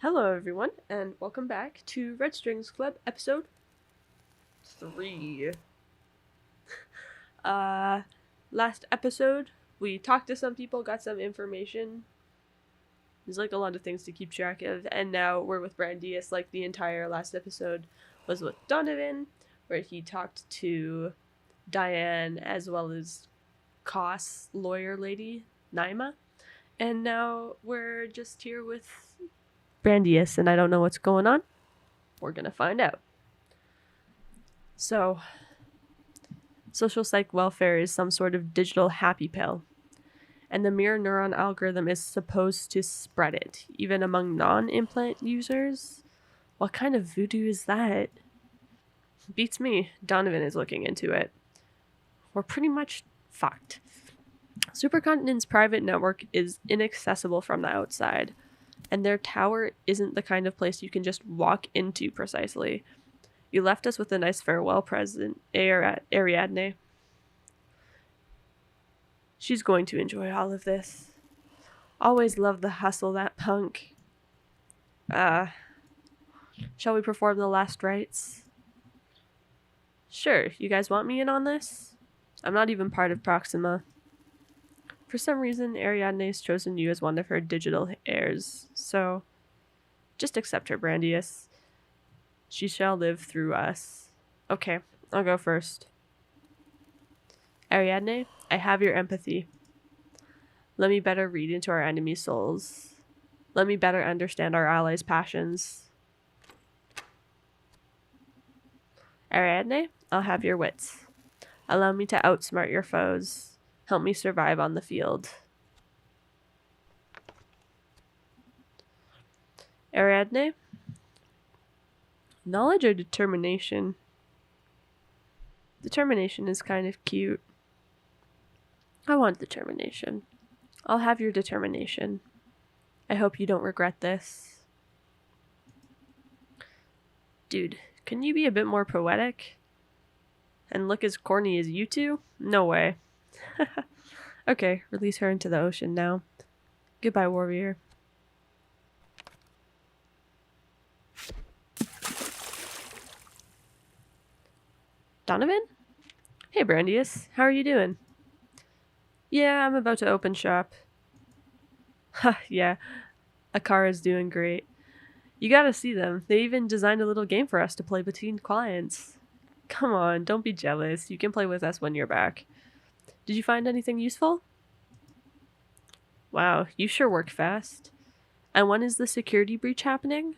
Hello, everyone, and welcome back to Red Strings Club episode 3. Last episode, we talked to some people, got some information. There's like a lot of things to keep track of, and now we're with Brandius. Like the entire last episode was with Donovan, where he talked to Diane as well as Koss lawyer lady, Naima. And now we're just here with Brandius, and I don't know what's going on. We're gonna find out. So, social psych welfare is some sort of digital happy pill, and the mirror neuron algorithm is supposed to spread it, even among non-implant users. What kind of voodoo is that? Beats me. Donovan is looking into it. We're pretty much fucked. Supercontinent's private network is inaccessible from the outside, and their tower isn't the kind of place you can just walk into precisely. You left us with a nice farewell present, Ariadne. She's going to enjoy all of this. Always loved the hustle, that punk. Shall we perform the last rites? Sure, you guys want me in on this? I'm not even part of Proxima. For some reason, Ariadne has chosen you as one of her digital heirs, so just accept her, Brandius. She shall live through us. Okay, I'll go first. Ariadne, I have your empathy. Let me better read into our enemies' souls. Let me better understand our allies' passions. Ariadne, I'll have your wits. Allow me to outsmart your foes. Help me survive on the field. Ariadne? Knowledge or determination? Determination is kind of cute. I want determination. I'll have your determination. I hope you don't regret this. Dude, can you be a bit more poetic? And look as corny as you two? No way. Okay, release her into the ocean now. Goodbye, warrior. Donovan? Hey, Brandius. How are you doing? Yeah, I'm about to open shop. Ha, yeah. Akara's doing great. You gotta see them. They even designed a little game for us to play between clients. Come on, don't be jealous. You can play with us when you're back. Did you find anything useful? Wow, you sure work fast. And when is the security breach happening?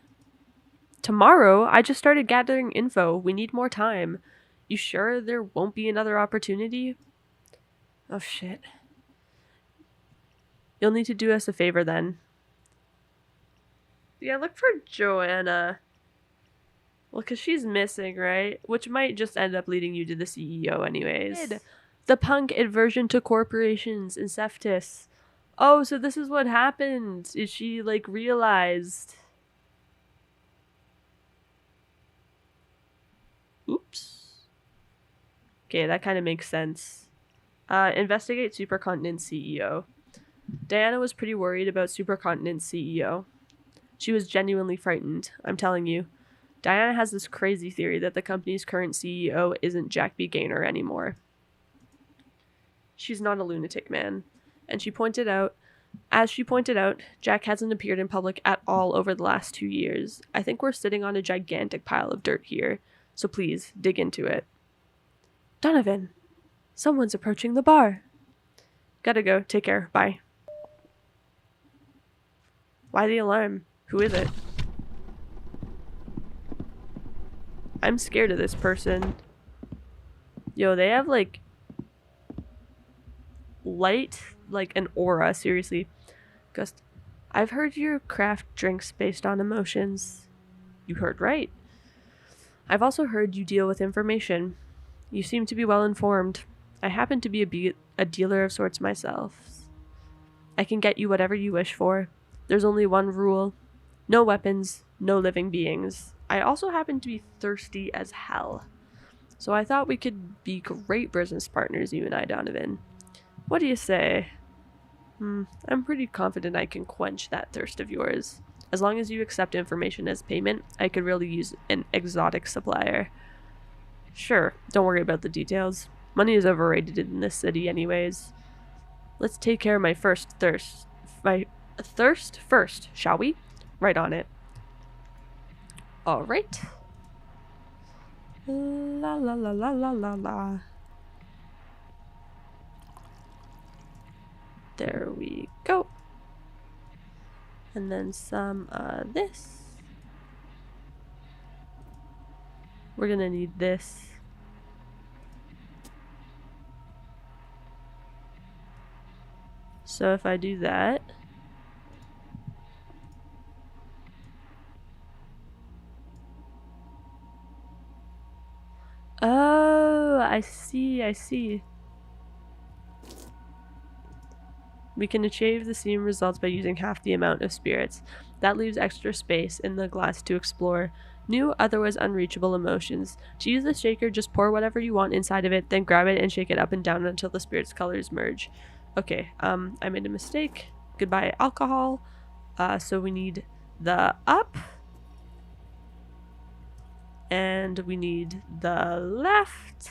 Tomorrow? I just started gathering info. We need more time. You sure there won't be another opportunity? Oh shit. You'll need to do us a favor then. Yeah, look for Joanna. Well, because she's missing, right? Which might just end up leading you to the CEO anyways. The punk aversion to corporations in Cephas. Oh, so this is what happened. Is she, like, realized? Oops. Okay, that kind of makes sense. Investigate Supercontinent CEO. Diana was pretty worried about Supercontinent CEO. She was genuinely frightened, I'm telling you. Diana has this crazy theory that the company's current CEO isn't Jack B. Gaynor anymore. She's not a lunatic, man. And she pointed out, Jack hasn't appeared in public at all over the last 2 years. I think we're sitting on a gigantic pile of dirt here, so please, dig into it. Donovan! Someone's approaching the bar. Gotta go. Take care. Bye. Why the alarm? Who is it? I'm scared of this person. Yo, they have, like, light, like an aura, seriously. Gust, I've heard you craft drinks based on emotions. You heard right. I've also heard you deal with information. You seem to be well informed. I happen to be a dealer of sorts myself. I can get you whatever you wish for. There's only one rule. No weapons, no living beings. I also happen to be thirsty as hell. So I thought we could be great business partners, you and I, Donovan. What do you say? I'm pretty confident I can quench that thirst of yours. As long as you accept information as payment, I could really use an exotic supplier. Sure, don't worry about the details. Money is overrated in this city anyways. Let's take care of my thirst first, shall we? Right on it. Alright. La la la la la la la. There we go. And then some this. We're gonna need this. So if I do that, oh, I see. We can achieve the same results by using half the amount of spirits. That leaves extra space in the glass to explore new, otherwise unreachable emotions. To use the shaker, just pour whatever you want inside of it, then grab it and shake it up and down until the spirit's colors merge. Okay, I made a mistake. Goodbye, alcohol. So we need the up. And we need the left.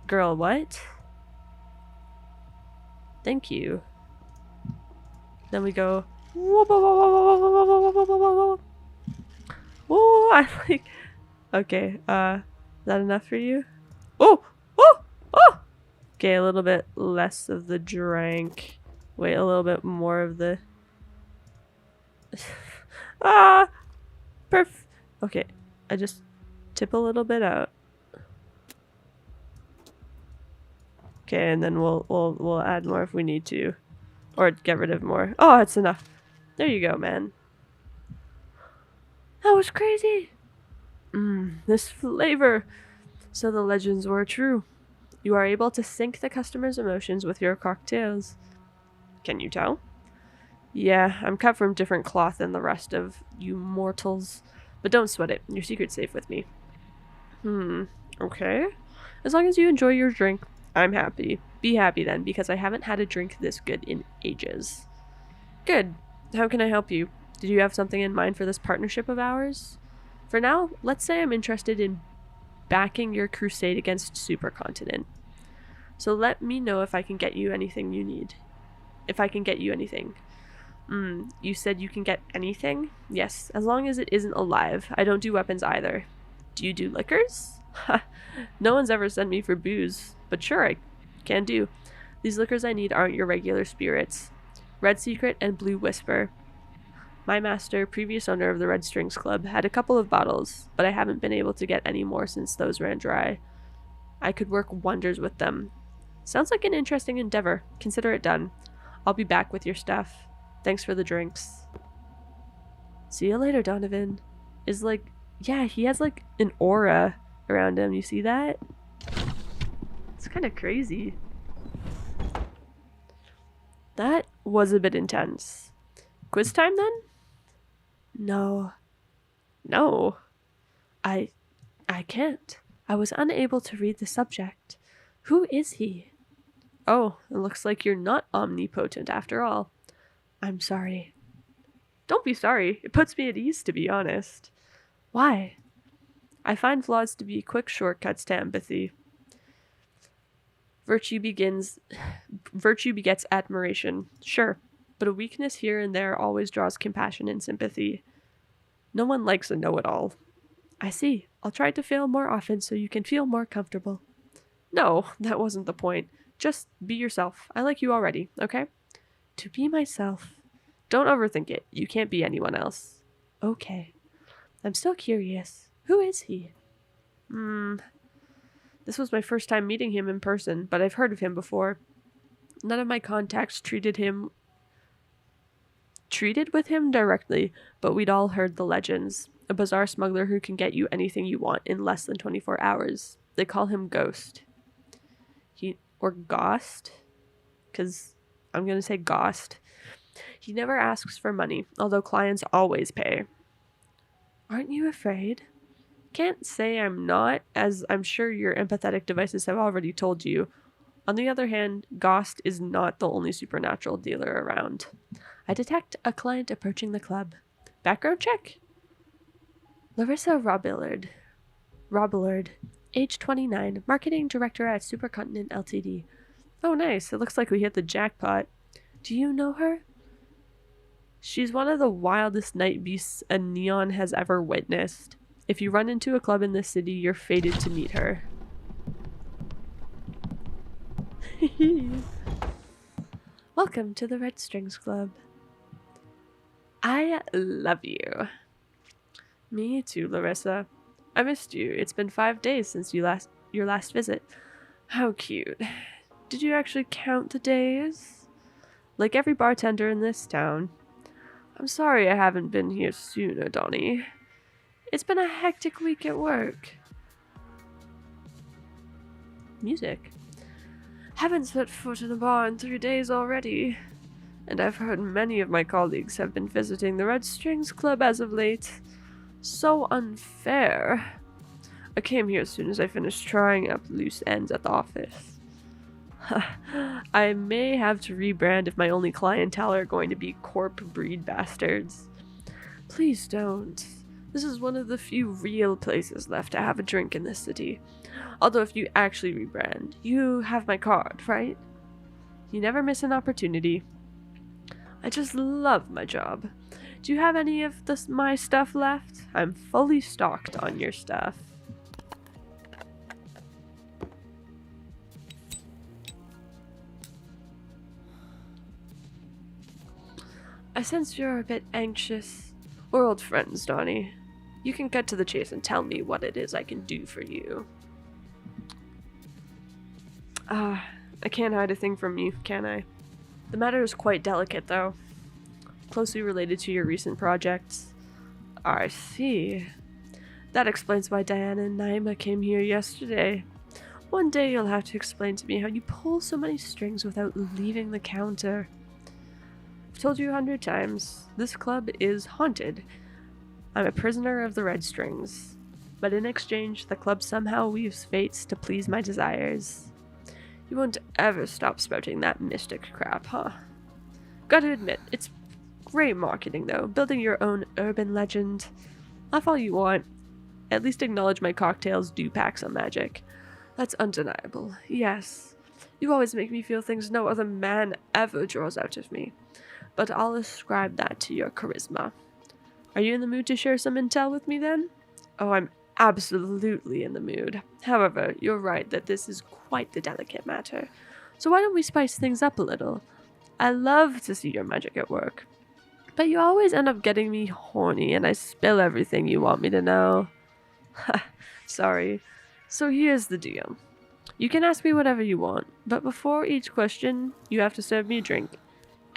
Girl, what? Thank you. Then we go. Whoa, I like. Okay, is that enough for you? Oh! Okay, a little bit less of the drink. Wait, a little bit more of the. Okay, I just tip a little bit out. Okay, and then we'll add more if we need to, or get rid of more. Oh, it's enough. There you go, man. That was crazy. This flavor. So the legends were true. You are able to sync the customer's emotions with your cocktails. Can you tell? Yeah, I'm cut from different cloth than the rest of you mortals. But don't sweat it. Your secret's safe with me. Okay. As long as you enjoy your drink, I'm happy. Be happy then, because I haven't had a drink this good in ages. Good. How can I help you? Did you have something in mind for this partnership of ours? For now, let's say I'm interested in backing your crusade against Supercontinent. So let me know if I can get you anything you need. If I can get you anything. You said you can get anything? Yes, as long as it isn't alive. I don't do weapons either. Do you do liquors? No one's ever sent me for booze, but sure, I can do. These liquors I need aren't your regular spirits. Red Secret and Blue Whisper. My master, previous owner of the Red Strings Club, had a couple of bottles, but I haven't been able to get any more since those ran dry. I could work wonders with them. Sounds like an interesting endeavor. Consider it done. I'll be back with your stuff. Thanks for the drinks. See you later, Donovan. Yeah, he has like an aura around him. You see that? It's kind of crazy. That was a bit intense. Quiz time then? No. I can't. I was unable to read the subject. Who is he? Oh, it looks like you're not omnipotent after all. I'm sorry. Don't be sorry. It puts me at ease, to be honest. Why? I find flaws to be quick shortcuts to empathy. Virtue begets admiration, sure, but a weakness here and there always draws compassion and sympathy. No one likes a know-it-all. I see. I'll try to fail more often so you can feel more comfortable. No, that wasn't the point. Just be yourself. I like you already, okay? To be myself. Don't overthink it. You can't be anyone else. Okay. I'm still curious. Who is he? This was my first time meeting him in person, but I've heard of him before. None of my contacts treated with him directly, but we'd all heard the legends. A bizarre smuggler who can get you anything you want in less than 24 hours. They call him Ghost. Or Ghost? Because I'm going to say Ghost. He never asks for money, although clients always pay. Aren't you afraid? Can't say I'm not, as I'm sure your empathetic devices have already told you. On the other hand, Ghost is not the only supernatural dealer around. I detect a client approaching the club. Background check? Larissa Robillard, age 29, marketing director at Supercontinent Ltd. Oh, nice. It looks like we hit the jackpot. Do you know her? She's one of the wildest night beasts a Neon has ever witnessed. If you run into a club in this city, you're fated to meet her. Welcome to the Red Strings Club. I love you. Me too, Larissa. I missed you. It's been 5 days since your last visit. How cute. Did you actually count the days? Like every bartender in this town. I'm sorry I haven't been here sooner, Donnie. It's been a hectic week at work. Music. Haven't set foot in a bar in 3 days already. And I've heard many of my colleagues have been visiting the Red Strings Club as of late. So unfair. I came here as soon as I finished trying up loose ends at the office. I may have to rebrand if my only clientele are going to be corp breed bastards. Please don't. This is one of the few real places left to have a drink in this city. Although if you actually rebrand, you have my card, right? You never miss an opportunity. I just love my job. Do you have any of my stuff left? I'm fully stocked on your stuff. I sense you're a bit anxious. We're old friends, Donnie. You can cut to the chase and tell me what it is I can do for you. I can't hide a thing from you, can I? The matter is quite delicate, though. Closely related to your recent projects. I see. That explains why Diana and Naima came here yesterday. One day you'll have to explain to me how you pull so many strings without leaving the counter. I've told you 100 times, this club is haunted. I'm a prisoner of the Red Strings. But in exchange, the club somehow weaves fates to please my desires. You won't ever stop spouting that mystic crap, huh? Gotta admit, it's great marketing though, building your own urban legend. Laugh all you want. At least acknowledge my cocktails do pack some magic. That's undeniable, yes. You always make me feel things no other man ever draws out of me. But I'll ascribe that to your charisma. Are you in the mood to share some intel with me then? Oh, I'm absolutely in the mood. However, you're right that this is quite the delicate matter. So why don't we spice things up a little? I love to see your magic at work. But you always end up getting me horny and I spill everything you want me to know. Sorry. So here's the deal. You can ask me whatever you want, but before each question, you have to serve me a drink.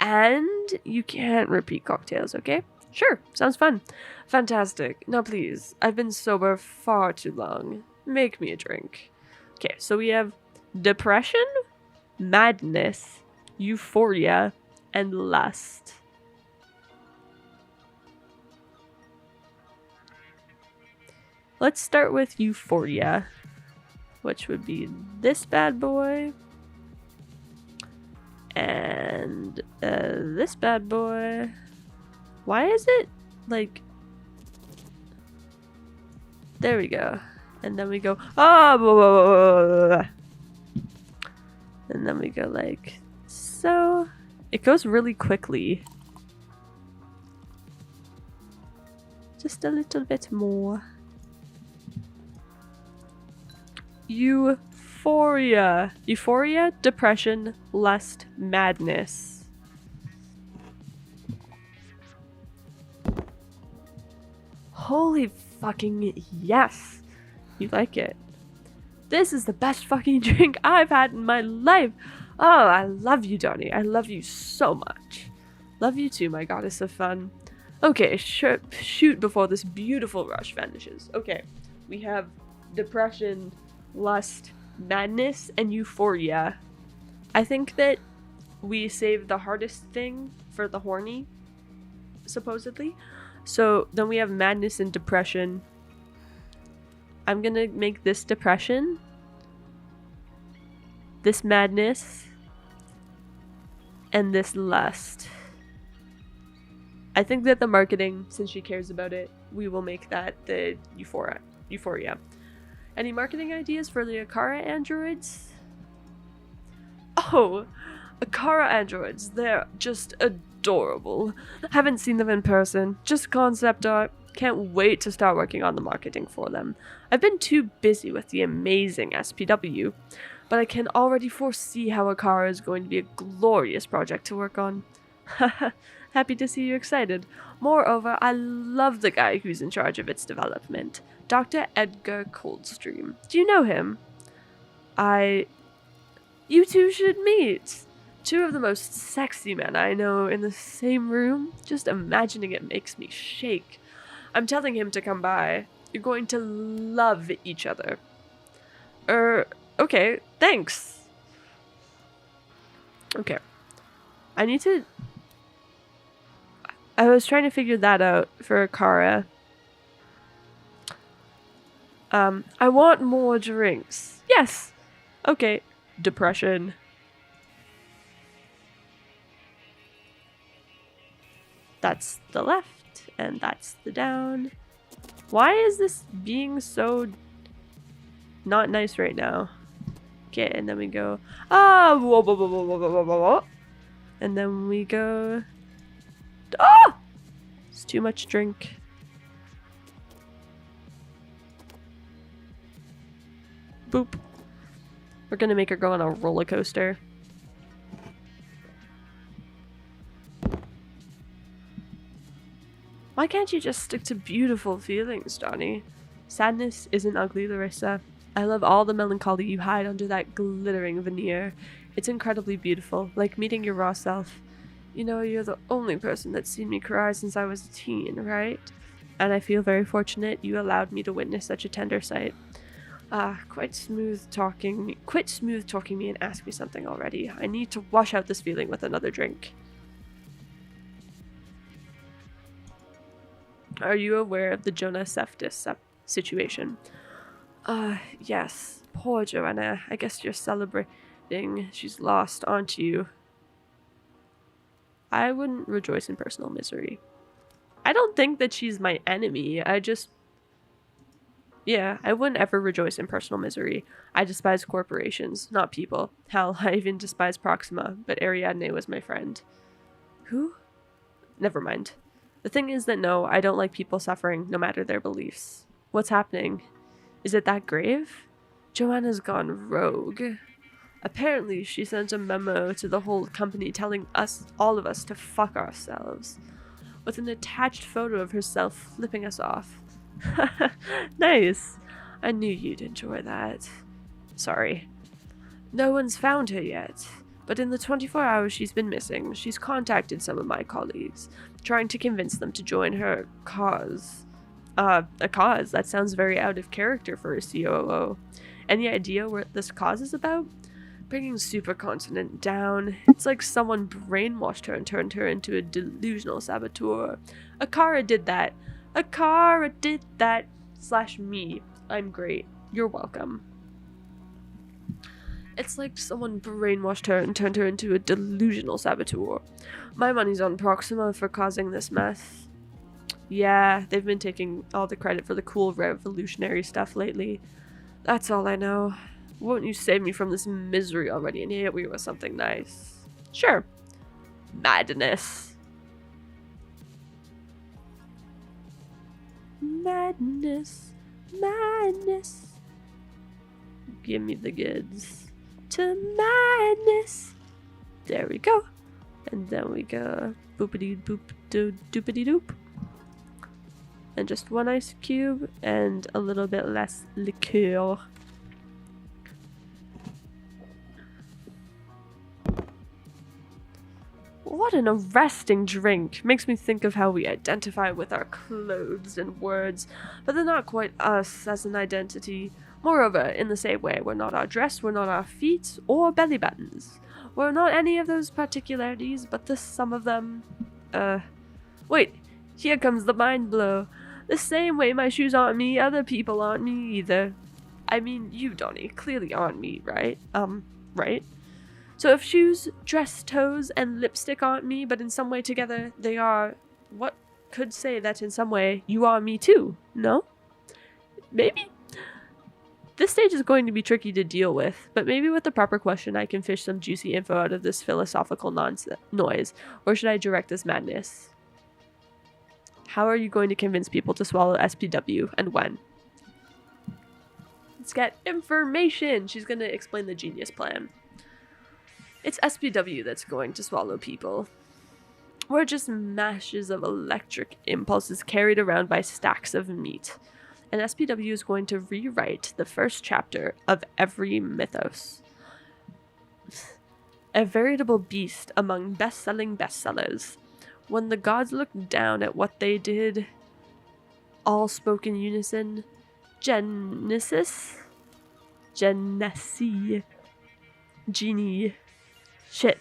And you can't repeat cocktails, okay? Sure, sounds fun. Fantastic. Now please, I've been sober far too long. Make me a drink. Okay, so we have depression, madness, euphoria, and lust. Let's start with euphoria, which would be this bad boy. And this bad boy. Why is it like... There we go. And then we go... Oh! And then we go like... So... It goes really quickly. Just a little bit more. Euphoria. Euphoria, depression, lust, madness. Holy fucking yes. You like it. This is the best fucking drink I've had in my life. Oh, I love you, Donnie. I love you so much. Love you too, my goddess of fun. Okay, shoot before this beautiful rush vanishes. Okay, we have depression, lust, madness, and euphoria. I think that we saved the hardest thing for the horny, supposedly. So then we have madness and depression. I'm gonna make this depression, this madness, and this lust. I think that the marketing, since she cares about it, we will make that the Euphoria. Any marketing ideas for the Akara androids? Oh, Akara androids. They're just adorable. Haven't seen them in person, just concept art. Can't wait to start working on the marketing for them. I've been too busy with the amazing SPW, but I can already foresee how Akara is going to be a glorious project to work on. Happy to see you excited. Moreover, I love the guy who's in charge of its development, Dr. Edgar Coldstream. Do you know him? You two should meet. Two of the most sexy men I know in the same room. Just imagining it makes me shake. I'm telling him to come by. You're going to love each other. Okay, thanks. Okay. I was trying to figure that out for Akara. I want more drinks. Yes! Okay. Depression. That's the left, and that's the down. Why is this being so not nice right now? Okay, and then we go, whoa, whoa, whoa, whoa, whoa, whoa, whoa, whoa. And then we go, it's too much drink. Boop. We're gonna make her go on a roller coaster. Why can't you just stick to beautiful feelings, Donnie? Sadness isn't ugly, Larissa. I love all the melancholy you hide under that glittering veneer. It's incredibly beautiful, like meeting your raw self. You know, you're the only person that's seen me cry since I was a teen, right? And I feel very fortunate you allowed me to witness such a tender sight. Quit smooth talking me and ask me something already. I need to wash out this feeling with another drink. Are you aware of the Jonah Seftis situation? Yes. Poor Joanna. I guess you're celebrating she's lost, aren't you? I wouldn't rejoice in personal misery. I don't think that she's my enemy. I wouldn't ever rejoice in personal misery. I despise corporations, not people. Hell, I even despise Proxima, but Ariadne was my friend. Who? Never mind. The thing is that no, I don't like people suffering, no matter their beliefs. What's happening? Is it that grave? Joanna's gone rogue. Apparently, she sent a memo to the whole company telling all of us to fuck ourselves, with an attached photo of herself flipping us off. Nice. I knew you'd enjoy that. Sorry. No one's found her yet, but in the 24 hours she's been missing, she's contacted some of my colleagues, trying to convince them to join her cause. A cause? That sounds very out of character for a COO. Any idea what this cause is about? Bringing Supercontinent down. It's like someone brainwashed her and turned her into a delusional saboteur. Akara did that. Akara did that. / me. I'm great. You're welcome. It's like someone brainwashed her and turned her into a delusional saboteur. My money's on Proxima for causing this mess. Yeah, they've been taking all the credit for the cool revolutionary stuff lately. That's all I know. Won't you save me from this misery already and hit me with something nice? Sure. Madness. Madness. Madness. Give me the goods. To madness. There we go. And then we go boopity boop doopity doop. And just one ice cube and a little bit less liqueur. What an arresting drink. Makes me think of how we identify with our clothes and words, but they're not quite us as an identity. Moreover, in the same way, we're not our dress, we're not our feet, or belly buttons. We're not any of those particularities, but the sum of them. Wait, here comes the mind blow. The same way my shoes aren't me, other people aren't me either. I mean, you, Donnie, clearly aren't me, right? Right? So if shoes, dress, toes, and lipstick aren't me, but in some way together they are what could say that in some way you are me too, no? Maybe? This stage is going to be tricky to deal with, but maybe with the proper question I can fish some juicy info out of this philosophical noise, or should I direct this madness? How are you going to convince people to swallow SPW, and when? Let's get information! She's going to explain the genius plan. It's SPW that's going to swallow people. We're just mashes of electric impulses carried around by stacks of meat. And SPW is going to rewrite the first chapter of every mythos. A veritable beast among best-selling bestsellers. When the gods looked down at what they did, all spoke in unison. Genesis? Genesi. Genie. Shit.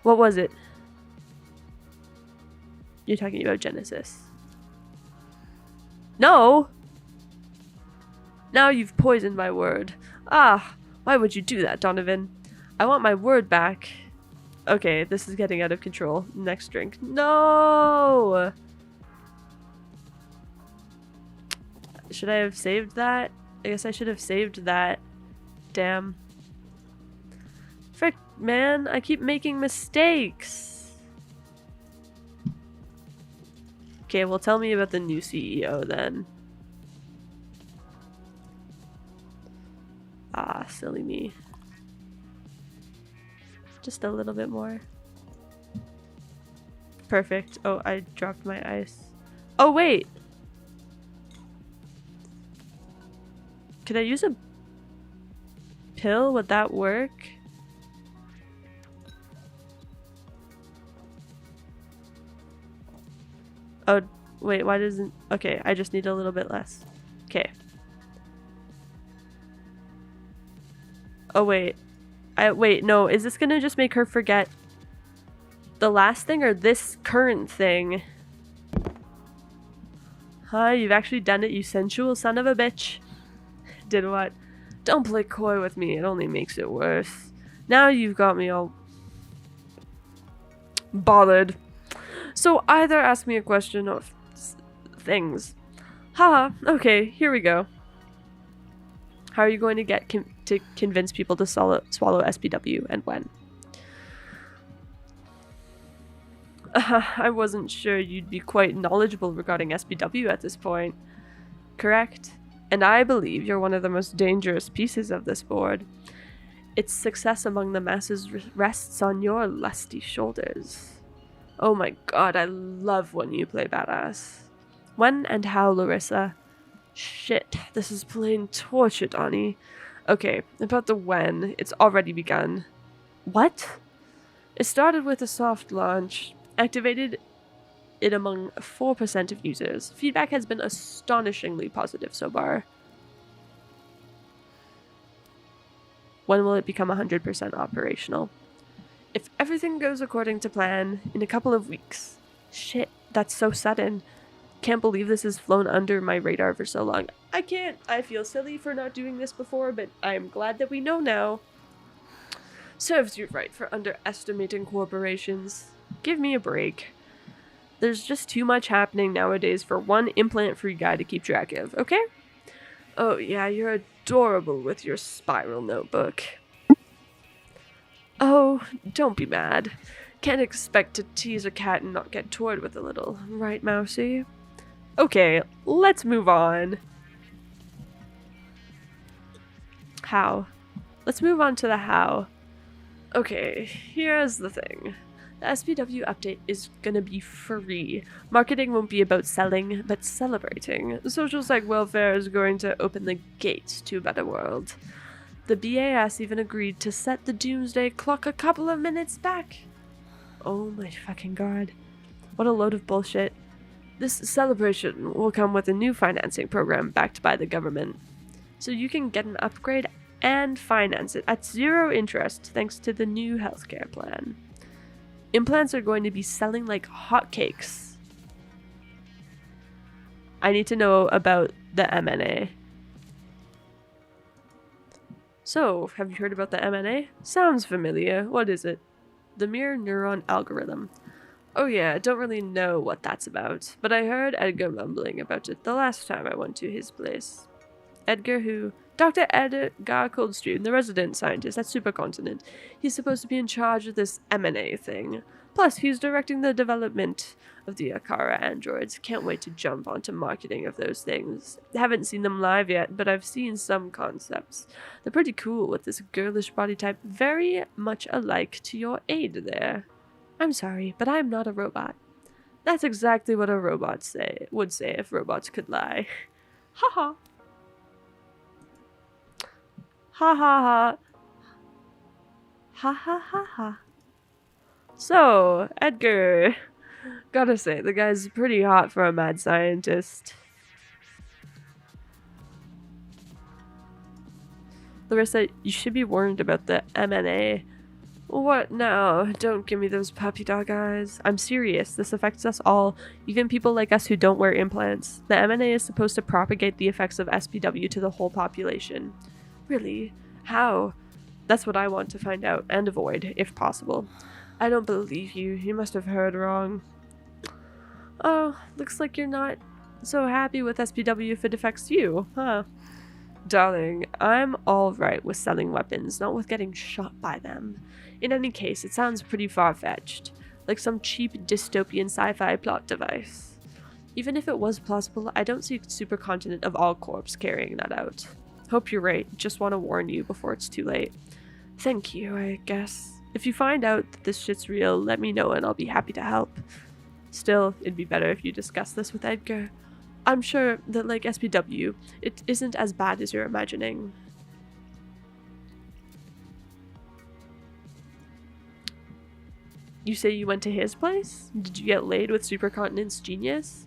What was it? You're talking about Genesis. No! Now you've poisoned my word. Ah, why would you do that, Donovan? I want my word back. Okay, this is getting out of control. Next drink. No! Should I have saved that? I guess I should have saved that. Damn. Frick, man, I keep making mistakes. Okay, well, tell me about the new CEO then. Ah, silly me. Just a little bit more. Perfect. Oh, I dropped my ice. Oh, wait! Could I use a pill? Would that work? Oh, wait, why doesn't... Okay, I just need a little bit less. Okay. Oh, wait. Wait, no. Is this gonna just make her forget the last thing or this current thing? Huh? You've actually done it, you sensual son of a bitch. Did what? Don't play coy with me. It only makes it worse. Now you've got me all bothered. So either ask me a question or things. Haha. Okay, here we go. How are you going to get to convince people to swallow SPW, and when? I wasn't sure you'd be quite knowledgeable regarding SPW at this point. Correct? And I believe you're one of the most dangerous pieces of this board. Its success among the masses rests on your lusty shoulders. Oh my god, I love when you play badass. When and how, Larissa? Shit, this is plain torture, Donnie. Okay, about the when, it's already begun. What? It started with a soft launch, activated it among 4% of users. Feedback has been astonishingly positive so far. When will it become 100% operational? If everything goes according to plan, in a couple of weeks. Shit, that's so sudden. Can't believe this has flown under my radar for so long. I feel silly for not doing this before, but I'm glad that we know now. Serves you right for underestimating corporations. Give me a break. There's just too much happening nowadays for one implant-free guy to keep track of, okay? Oh yeah, you're adorable with your spiral notebook. Oh, don't be mad. Can't expect to tease a cat and not get toyed with a little, right, Mousy? Okay, let's move on. How? Let's move on to the how. Okay, here's the thing. The SPW update is gonna be free. Marketing won't be about selling, but celebrating. Social psych welfare is going to open the gates to a better world. The BAS even agreed to set the doomsday clock a couple of minutes back. Oh my fucking god. What a load of bullshit. This celebration will come with a new financing program backed by the government. So you can get an upgrade and finance it at 0 interest thanks to the new healthcare plan. Implants are going to be selling like hotcakes. I need to know about the MNA. So, have you heard about the MNA? Sounds familiar. What is it? The mirror neuron algorithm. Oh yeah, I don't really know what that's about, but I heard Edgar mumbling about it the last time I went to his place. Edgar who? Dr. Edgar Coldstream, the resident scientist at Supercontinent. He's supposed to be in charge of this M&A thing. Plus, he's directing the development of the Akara androids. Can't wait to jump onto marketing of those things. Haven't seen them live yet, but I've seen some concepts. They're pretty cool with this girlish body type, very much alike to your aide there. I'm sorry, but I'm not a robot. That's exactly what a robot would say if robots could lie. Haha. Ha ha ha. Ha ha ha ha. So, Edgar. Gotta say, the guy's pretty hot for a mad scientist. Larissa, you should be warned about the M&A. What now? Don't give me those puppy dog eyes. I'm serious. This affects us all, even people like us who don't wear implants. The M&A is supposed to propagate the effects of SPW to the whole population. Really? How? That's what I want to find out and avoid, if possible. I don't believe you. You must have heard wrong. Oh, looks like you're not so happy with SPW if it affects you, huh? Darling, I'm alright with selling weapons, not with getting shot by them. In any case, it sounds pretty far-fetched, like some cheap dystopian sci-fi plot device. Even if it was plausible, I don't see Supercontinent of all corps carrying that out. Hope you're right, just want to warn you before it's too late. Thank you, I guess. If you find out that this shit's real, let me know and I'll be happy to help. Still, it'd be better if you discuss this with Edgar. I'm sure that, like SPW, it isn't as bad as you're imagining. You say you went to his place? Did you get laid with Supercontinent's genius?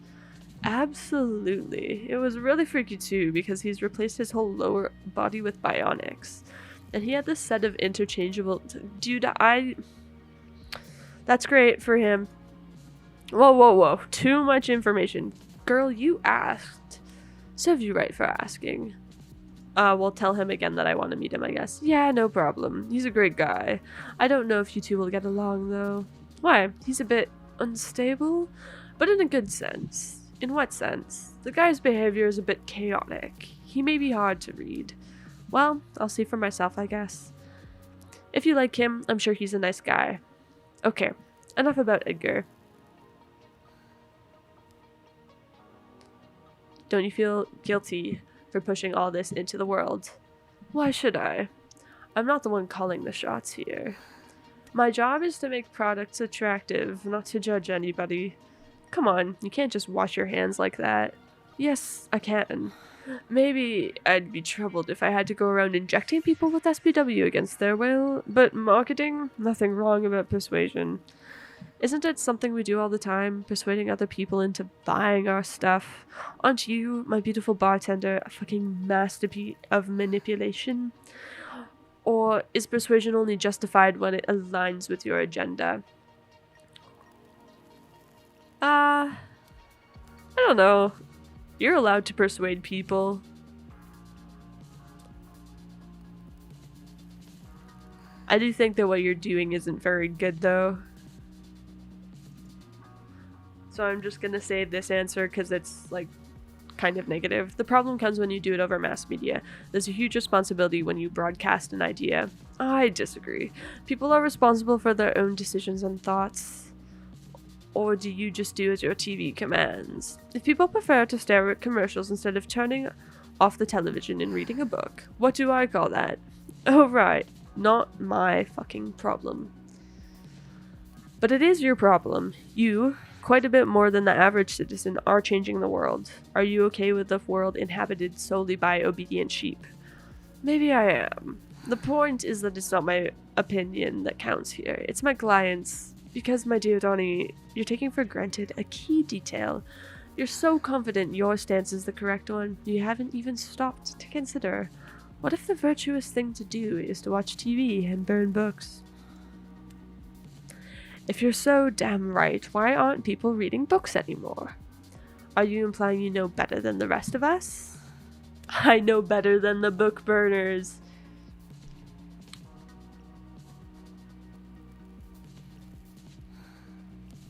Absolutely. It was really freaky too, because he's replaced his whole lower body with bionics. And he had this set of interchangeable... Dude, That's great for him. Whoa, whoa, whoa. Too much information. Girl, you asked. Serves you right for asking. We'll tell him again that I want to meet him, I guess. Yeah, no problem. He's a great guy. I don't know if you two will get along, though. Why? He's a bit unstable? But in a good sense. In what sense? The guy's behavior is a bit chaotic. He may be hard to read. Well, I'll see for myself, I guess. If you like him, I'm sure he's a nice guy. Okay, enough about Edgar. Don't you feel guilty for pushing all this into the world? Why should I? I'm not the one calling the shots here. My job is to make products attractive, not to judge anybody. Come on, you can't just wash your hands like that. Yes, I can. Maybe I'd be troubled if I had to go around injecting people with SPW against their will, but marketing? Nothing wrong about persuasion. Isn't it something we do all the time, persuading other people into buying our stuff? Aren't you, my beautiful bartender, a fucking masterpiece of manipulation? Or is persuasion only justified when it aligns with your agenda? I don't know. You're allowed to persuade people. I do think that what you're doing isn't very good, though. So I'm just gonna say this answer because it's, like, kind of negative. The problem comes when you do it over mass media. There's a huge responsibility when you broadcast an idea. I disagree. People are responsible for their own decisions and thoughts. Or do you just do as your TV commands? If people prefer to stare at commercials instead of turning off the television and reading a book, what do I call that? Oh right, not my fucking problem. But it is your problem. You, quite a bit more than the average citizen, are changing the world. Are you okay with a world inhabited solely by obedient sheep? Maybe I am. The point is that it's not my opinion that counts here. It's my client's. Because, my dear Donnie, you're taking for granted a key detail. You're so confident your stance is the correct one, you haven't even stopped to consider. What if the virtuous thing to do is to watch TV and burn books? If you're so damn right, why aren't people reading books anymore? Are you implying you know better than the rest of us? I know better than the book burners.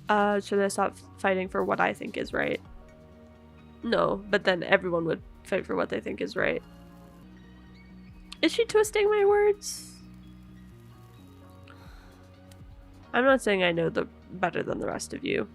Should I stop fighting for what I think is right? No, but then everyone would fight for what they think is right. Is she twisting my words? I'm not saying I know the better than the rest of you.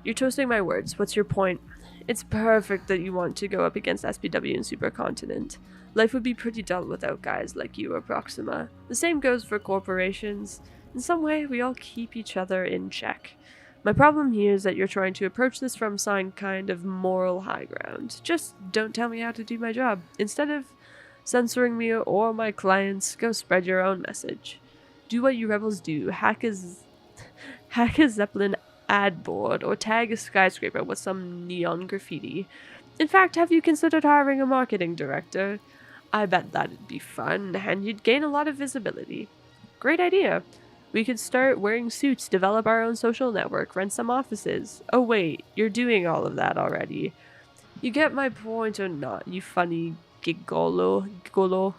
You're twisting my words. What's your point? It's perfect that you want to go up against SPW and Supercontinent. Life would be pretty dull without guys like you or Proxima. The same goes for corporations. In some way, we all keep each other in check. My problem here is that you're trying to approach this from some kind of moral high ground. Just don't tell me how to do my job. Instead of censoring me or my clients, go spread your own message. Do what you rebels do. Hack a Zeppelin ad board or tag a skyscraper with some neon graffiti. In fact, have you considered hiring a marketing director? I bet that'd be fun, and you'd gain a lot of visibility. Great idea. We could start wearing suits, develop our own social network, rent some offices. Oh wait, you're doing all of that already. You get my point or not, you funny gigolo?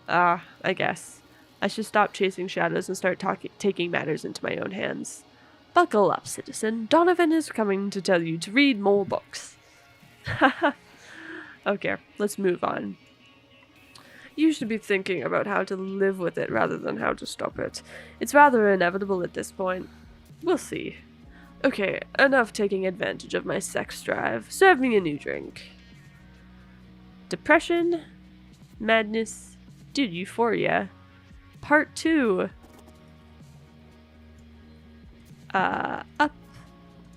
I guess. I should stop chasing shadows and start taking matters into my own hands. Buckle up, citizen. Donovan is coming to tell you to read more books. Okay, let's move on. You should be thinking about how to live with it rather than how to stop it. It's rather inevitable at this point. We'll see. Okay, enough taking advantage of my sex drive. Serve me a new drink. Depression? Madness? Dude, Euphoria. Part 2. Up.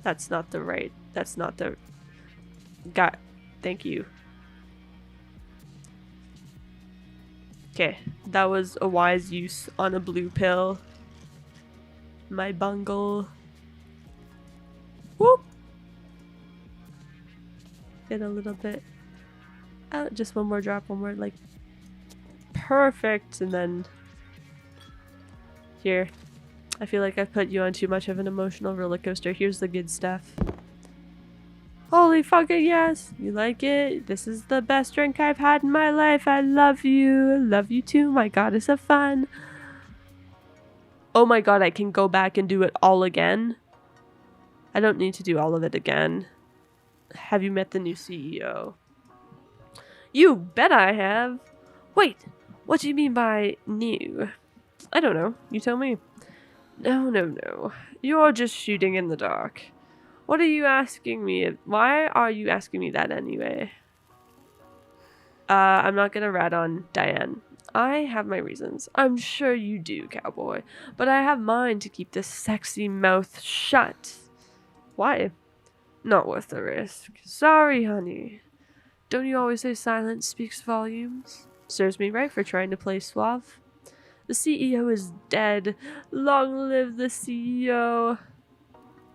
That's not the God, thank you. Okay, that was a wise use on a blue pill. My bungle. Whoop! Get a little bit out, just one more drop, like, perfect, and then here. I feel like I've put you on too much of an emotional roller coaster. Here's the good stuff. Holy fucking yes! You like it? This is the best drink I've had in my life. I love you. I love you too, my goddess of fun. Oh my god, I can go back and do it all again? I don't need to do all of it again. Have you met the new CEO? You bet I have. Wait, what do you mean by new? I don't know. You tell me. No. You're just shooting in the dark. What are you asking me? Why are you asking me that anyway? I'm not gonna rat on Diane. I have my reasons. I'm sure you do, cowboy. But I have mine to keep this sexy mouth shut. Why? Not worth the risk. Sorry, honey. Don't you always say silence speaks volumes? Serves me right for trying to play suave. The CEO is dead. Long live the CEO.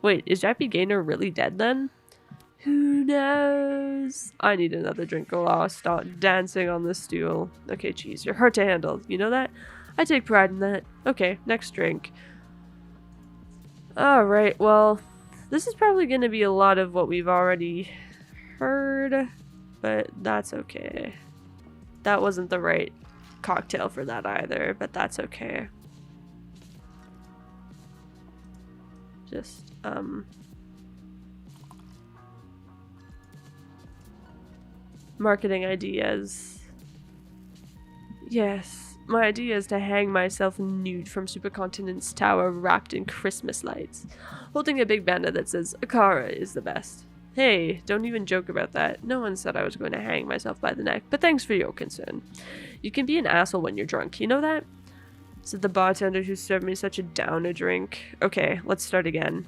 Wait, is Jappy Gaynor really dead then? Who knows? I need another drink while I start dancing on the stool. Okay, geez, you're hard to handle. You know that? I take pride in that. Okay, next drink. Alright, well, this is probably going to be a lot of what we've already heard, but that's okay. That wasn't the right cocktail for that either, but that's okay. Just, marketing ideas. Yes, my idea is to hang myself nude from Supercontinent's tower wrapped in Christmas lights, holding a big banner that says, Akara is the best. Hey, don't even joke about that. No one said I was going to hang myself by the neck, but thanks for your concern. You can be an asshole when you're drunk, you know that? Said the bartender who served me such a downer drink. Okay, let's start again.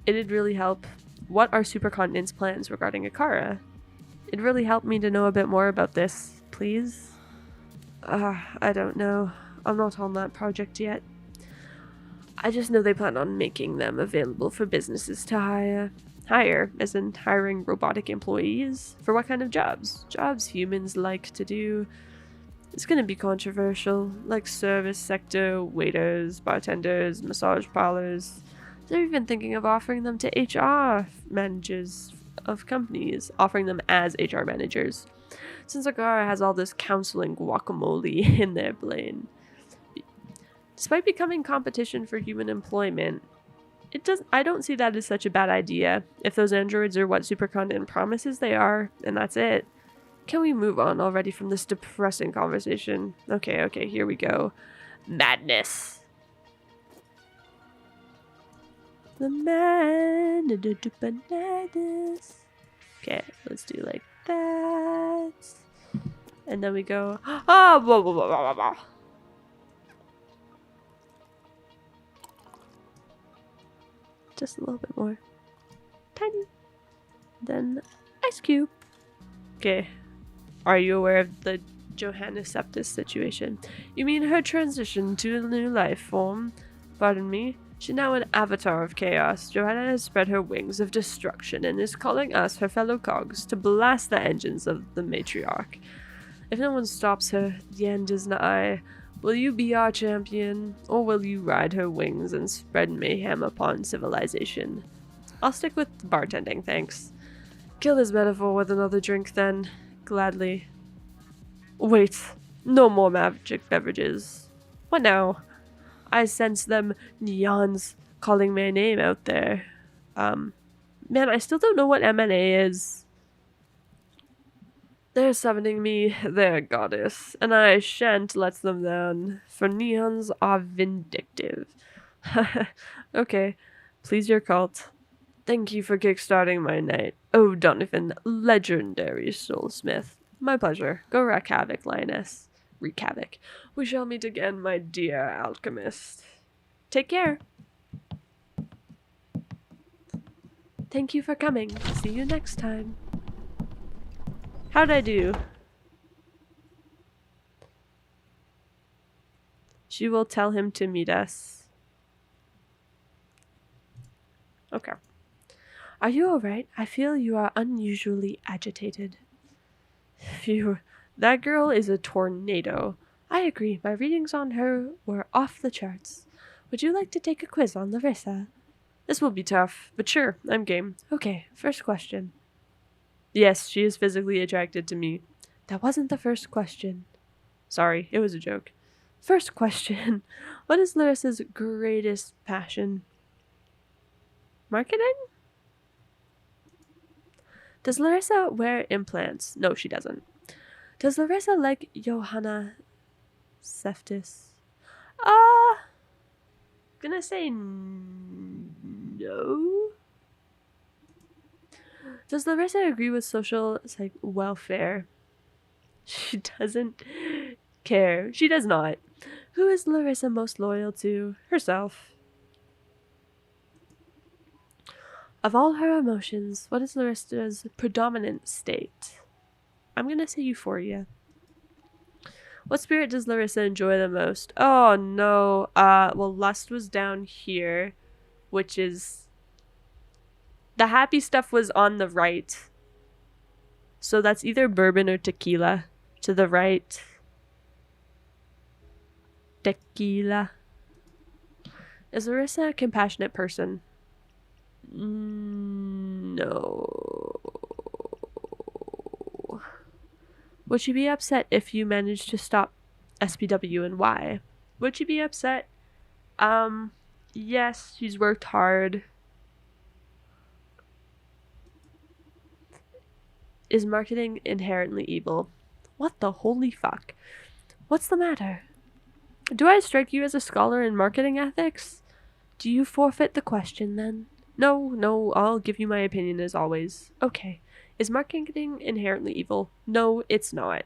It'd really help. What are Supercontinent's plans regarding Akara? It'd really help me to know a bit more about this, please. I don't know. I'm not on that project yet. I just know they plan on making them available for businesses to hire. Hire, as in hiring robotic employees? For what kind of jobs? Jobs humans like to do. It's gonna be controversial, like service sector, waiters, bartenders, massage parlors. They're even thinking of offering them to HR managers of companies, offering them as HR managers. since Agara has all this counseling guacamole in their brain. Despite becoming competition for human employment, I don't see that as such a bad idea. If those androids are what Supercontinent promises they are, and that's it. Can we move on already from this depressing conversation? Okay, here we go. Madness. The madness. Okay, let's do like that. And then we go, oh, whoa, whoa, whoa, whoa, whoa. Just a little bit more. Tiny. Then ice cube. Okay. Are you aware of the Johanna Septis situation? You mean her transition to a new life form? Pardon me? She's now an avatar of chaos. Johanna has spread her wings of destruction and is calling us, her fellow cogs, to blast the engines of the matriarch. If no one stops her, the end is nigh. Will you be our champion, or will you ride her wings and spread mayhem upon civilization? I'll stick with bartending, thanks. Kill this metaphor with another drink, then. Gladly. Wait, no more magic beverages. What now? I sense them neons calling my name out there. Man, I still don't know what MNA is. They're summoning me, their goddess, and I shan't let them down, for neons are vindictive. Okay, please your cult. Thank you for kickstarting my night. Oh, Donovan, legendary soulsmith. My pleasure. Go wreak havoc, Lioness. Wreak havoc. We shall meet again, my dear alchemist. Take care. Thank you for coming. See you next time. How'd I do? She will tell him to meet us. Okay. Are you alright? I feel you are unusually agitated. Phew. That girl is a tornado. I agree. My readings on her were off the charts. Would you like to take a quiz on Larissa? This will be tough, but sure, I'm game. Okay, first question. Yes, she is physically attracted to me. That wasn't the first question. Sorry, it was a joke. First question. What is Larissa's greatest passion? Marketing? Does Larissa wear implants? No, she doesn't. Does Larissa like Johanna Septis? Gonna say no. Does Larissa agree with social welfare? She doesn't care. She does not. Who is Larissa most loyal to? Herself. Of all her emotions, what is Larissa's predominant state? I'm gonna say euphoria. What spirit does Larissa enjoy the most? Oh no. Well, lust was down here, which is... The happy stuff was on the right. So that's either bourbon or tequila. To the right. Tequila. Is Larissa a compassionate person? No. Would she be upset if you managed to stop SPW, and why? Would she be upset? Yes, she's worked hard. Is marketing inherently evil? What the holy fuck? What's the matter? Do I strike you as a scholar in marketing ethics? Do you forfeit the question then? No, I'll give you my opinion as always. Okay. Is marketing inherently evil? No, it's not.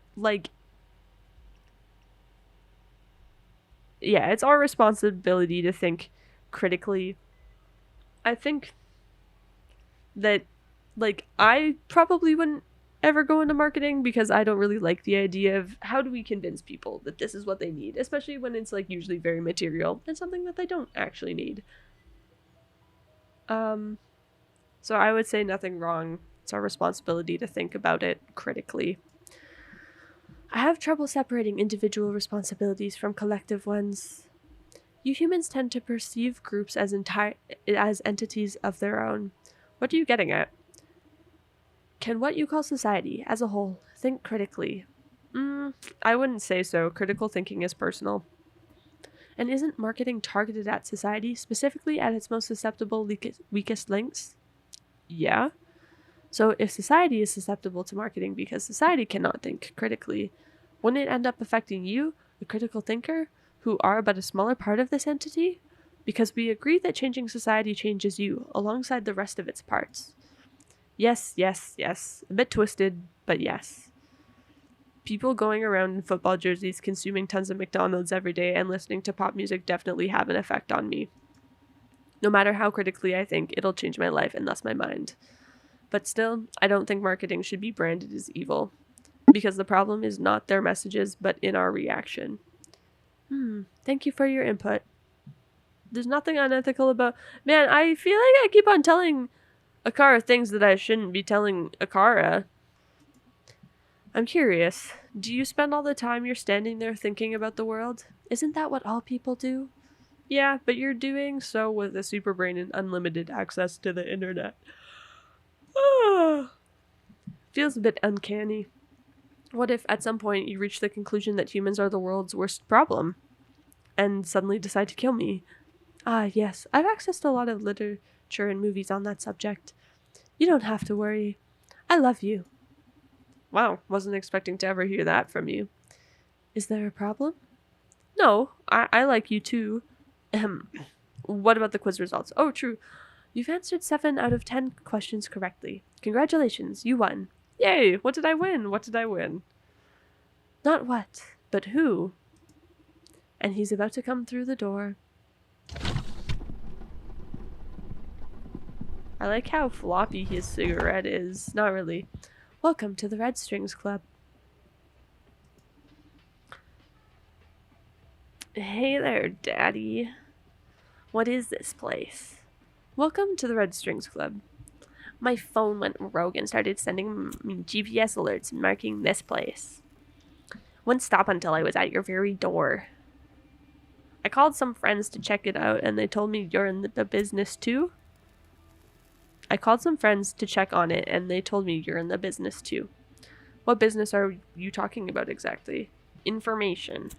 Yeah, it's our responsibility to think critically. I think that, I probably wouldn't ever go into marketing because I don't really like the idea of how do we convince people that this is what they need, especially when it's, usually very material and something that they don't actually need. So I would say nothing wrong. It's our responsibility to think about it critically. I have trouble separating individual responsibilities from collective ones. You humans tend to perceive groups as entities of their own. What are you getting at? Can what you call society, as a whole, Think critically. I wouldn't say so. Critical thinking is personal. And isn't marketing targeted at society, specifically at its most susceptible, weakest links? Yeah. So if society is susceptible to marketing because society cannot think critically, wouldn't it end up affecting you, the critical thinker, who are but a smaller part of this entity? Because we agree that changing society changes you, alongside the rest of its parts. Yes, yes, yes. A bit twisted, but yes. People going around in football jerseys, consuming tons of McDonald's every day, and listening to pop music definitely have an effect on me. No matter how critically I think, it'll change my life and thus my mind. But still, I don't think marketing should be branded as evil. Because the problem is not their messages, but in our reaction. Thank you for your input. There's nothing unethical about... Man, I feel like I keep on telling Akara things that I shouldn't be telling Akara. I'm curious, do you spend all the time you're standing there thinking about the world? Isn't that what all people do? Yeah, but you're doing so with a super brain and unlimited access to the internet. Feels a bit uncanny. What if at some point you reach the conclusion that humans are the world's worst problem and suddenly decide to kill me? Ah, yes, I've accessed a lot of literature and movies on that subject. You don't have to worry. I love you. Wow, wasn't expecting to ever hear that from you. Is there a problem? No, I like you too. What about the quiz results? Oh, true. You've answered 7 out of 10 questions correctly. Congratulations, you won. Yay, what did I win? What did I win? Not what, but who. And he's about to come through the door. I like how floppy his cigarette is. Not really. Welcome to the Red Strings Club. Hey there, Daddy. What is this place? Welcome to the Red Strings Club. My phone went rogue and started sending me GPS alerts marking this place. Wouldn't stop until I was at your very door. I called some friends to check it out and they told me you're in the business too. I called some friends to check on it and they told me you're in the business too. What business are you talking about exactly? Information.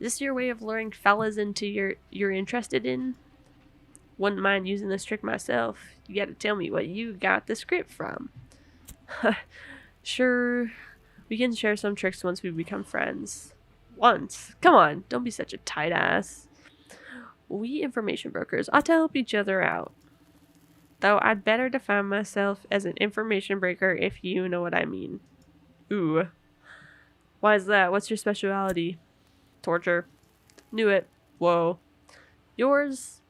Is this your way of luring fellas into you're interested in? Wouldn't mind using this trick myself. You gotta tell me what you got the script from. Sure, we can share some tricks once we become friends. Once? Come on, don't be such a tight ass. We information brokers ought to help each other out. Though I'd better define myself as an information breaker if you know what I mean. Ooh. Why is that? What's your specialty? Torture. Knew it. Whoa. Yours?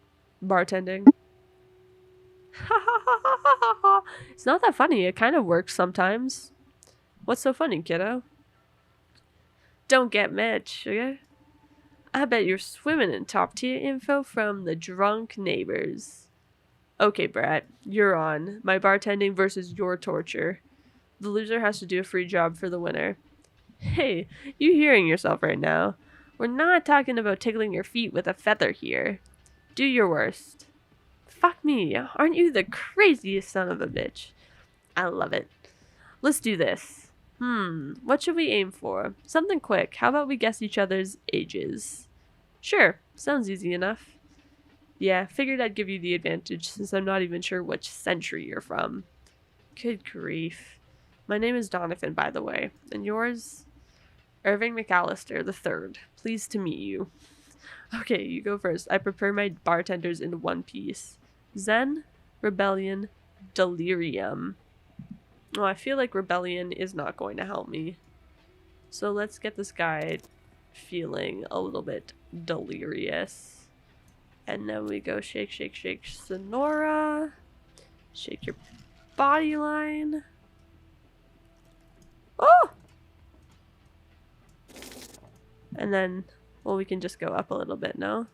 Bartending. It's not that funny. It kind of works sometimes. What's so funny, kiddo? Don't get much, okay? I bet you're swimming in top-tier info from the drunk neighbors. Okay, Brett, you're on. My bartending versus your torture. The loser has to do a free job for the winner. Hey, you hearing yourself right now? We're not talking about tickling your feet with a feather here. Do your worst. Fuck me, aren't you the craziest son of a bitch? I love it. Let's do this. What should we aim for? Something quick. How about we guess each other's ages? Sure, sounds easy enough. Yeah, figured I'd give you the advantage since I'm not even sure which century you're from. Good grief. My name is Donovan, by the way. And yours? Irving McAllister III. Pleased to meet you. Okay, you go first. I prepare my bartenders in one piece. Zen, Rebellion, Delirium. Oh, I feel like Rebellion is not going to help me. So let's get this guy feeling a little bit delirious. And then we go shake, shake, shake, Sonora. Shake your body line. Oh! And then, well, we can just go up a little bit now.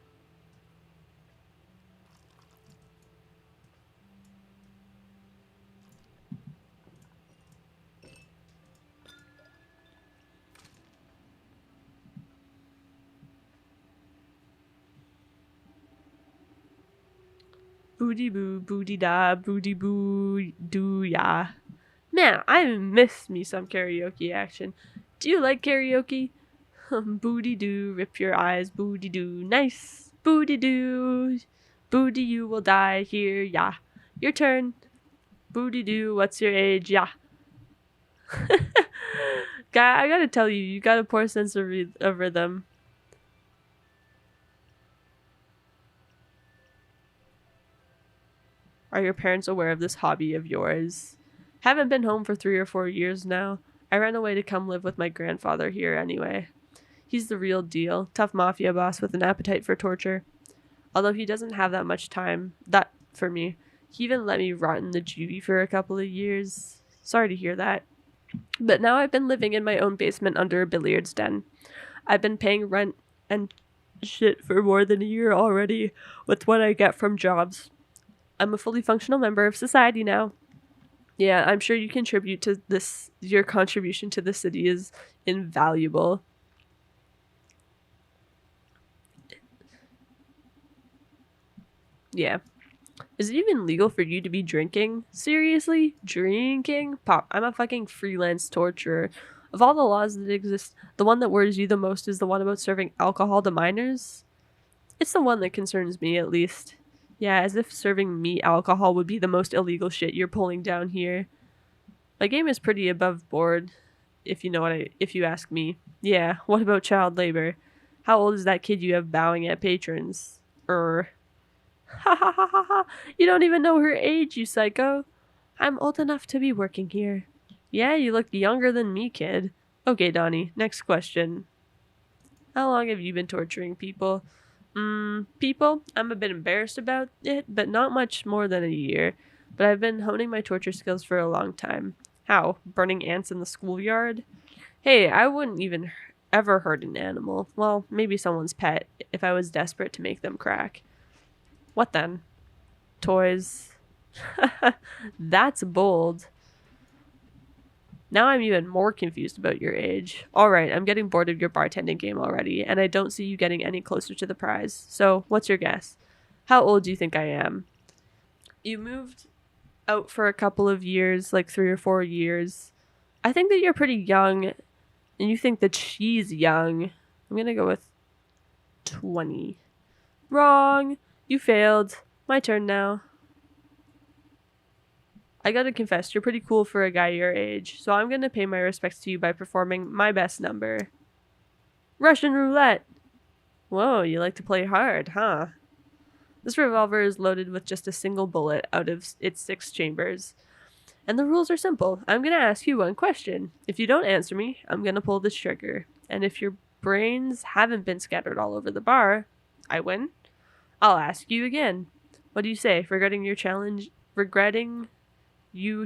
Booty boo, booty da, booty boo, do ya. Man, I miss me some karaoke action. Do you like karaoke? Booty doo, rip your eyes, booty doo, nice. Booty doo, booty you will die here, yeah. Your turn. Booty doo, what's your age, yeah. Guy, I gotta tell you, you got a poor sense of rhythm. Are your parents aware of this hobby of yours? Haven't been home for 3 or 4 years now. I ran away to come live with my grandfather here anyway. He's the real deal, tough mafia boss with an appetite for torture. Although he doesn't have that much time, that for me. He even let me rot in the juvie for a couple of years. Sorry to hear that. But now I've been living in my own basement under a billiards den. I've been paying rent and shit for more than a year already with what I get from jobs. I'm a fully functional member of society now. Yeah, I'm sure you contribute to this. Your contribution to the city is invaluable. Yeah. Is it even legal for you to be drinking? Seriously? Drinking? Pop, I'm a fucking freelance torturer. Of all the laws that exist, the one that worries you the most is the one about serving alcohol to minors? It's the one that concerns me, at least. Yeah, as if serving me alcohol would be the most illegal shit you're pulling down here. My game is pretty above board, if you ask me. Yeah, what about child labor? How old is that kid you have bowing at patrons? Ha ha ha ha ha! You don't even know her age, you psycho! I'm old enough to be working here. Yeah, you look younger than me, kid. Okay, Donnie, next question. How long have you been torturing people? People? I'm a bit embarrassed about it, but not much more than a year. But I've been honing my torture skills for a long time. How? Burning ants in the schoolyard? Hey, I wouldn't even ever hurt an animal. Well, maybe someone's pet, if I was desperate to make them crack. What then? Toys. That's bold. Now I'm even more confused about your age. Alright, I'm getting bored of your bartending game already, and I don't see you getting any closer to the prize. So, what's your guess? How old do you think I am? You moved out for a couple of years, like 3 or 4 years. I think that you're pretty young, and you think that she's young. I'm gonna go with 20. Wrong! You failed. My turn now. I gotta confess, you're pretty cool for a guy your age, so I'm gonna pay my respects to you by performing my best number. Russian roulette! Whoa, you like to play hard, huh? This revolver is loaded with just a single bullet out of its 6 chambers. And the rules are simple. I'm gonna ask you one question. If you don't answer me, I'm gonna pull this trigger. And if your brains haven't been scattered all over the bar, I win. I'll ask you again. What do you say? Regretting you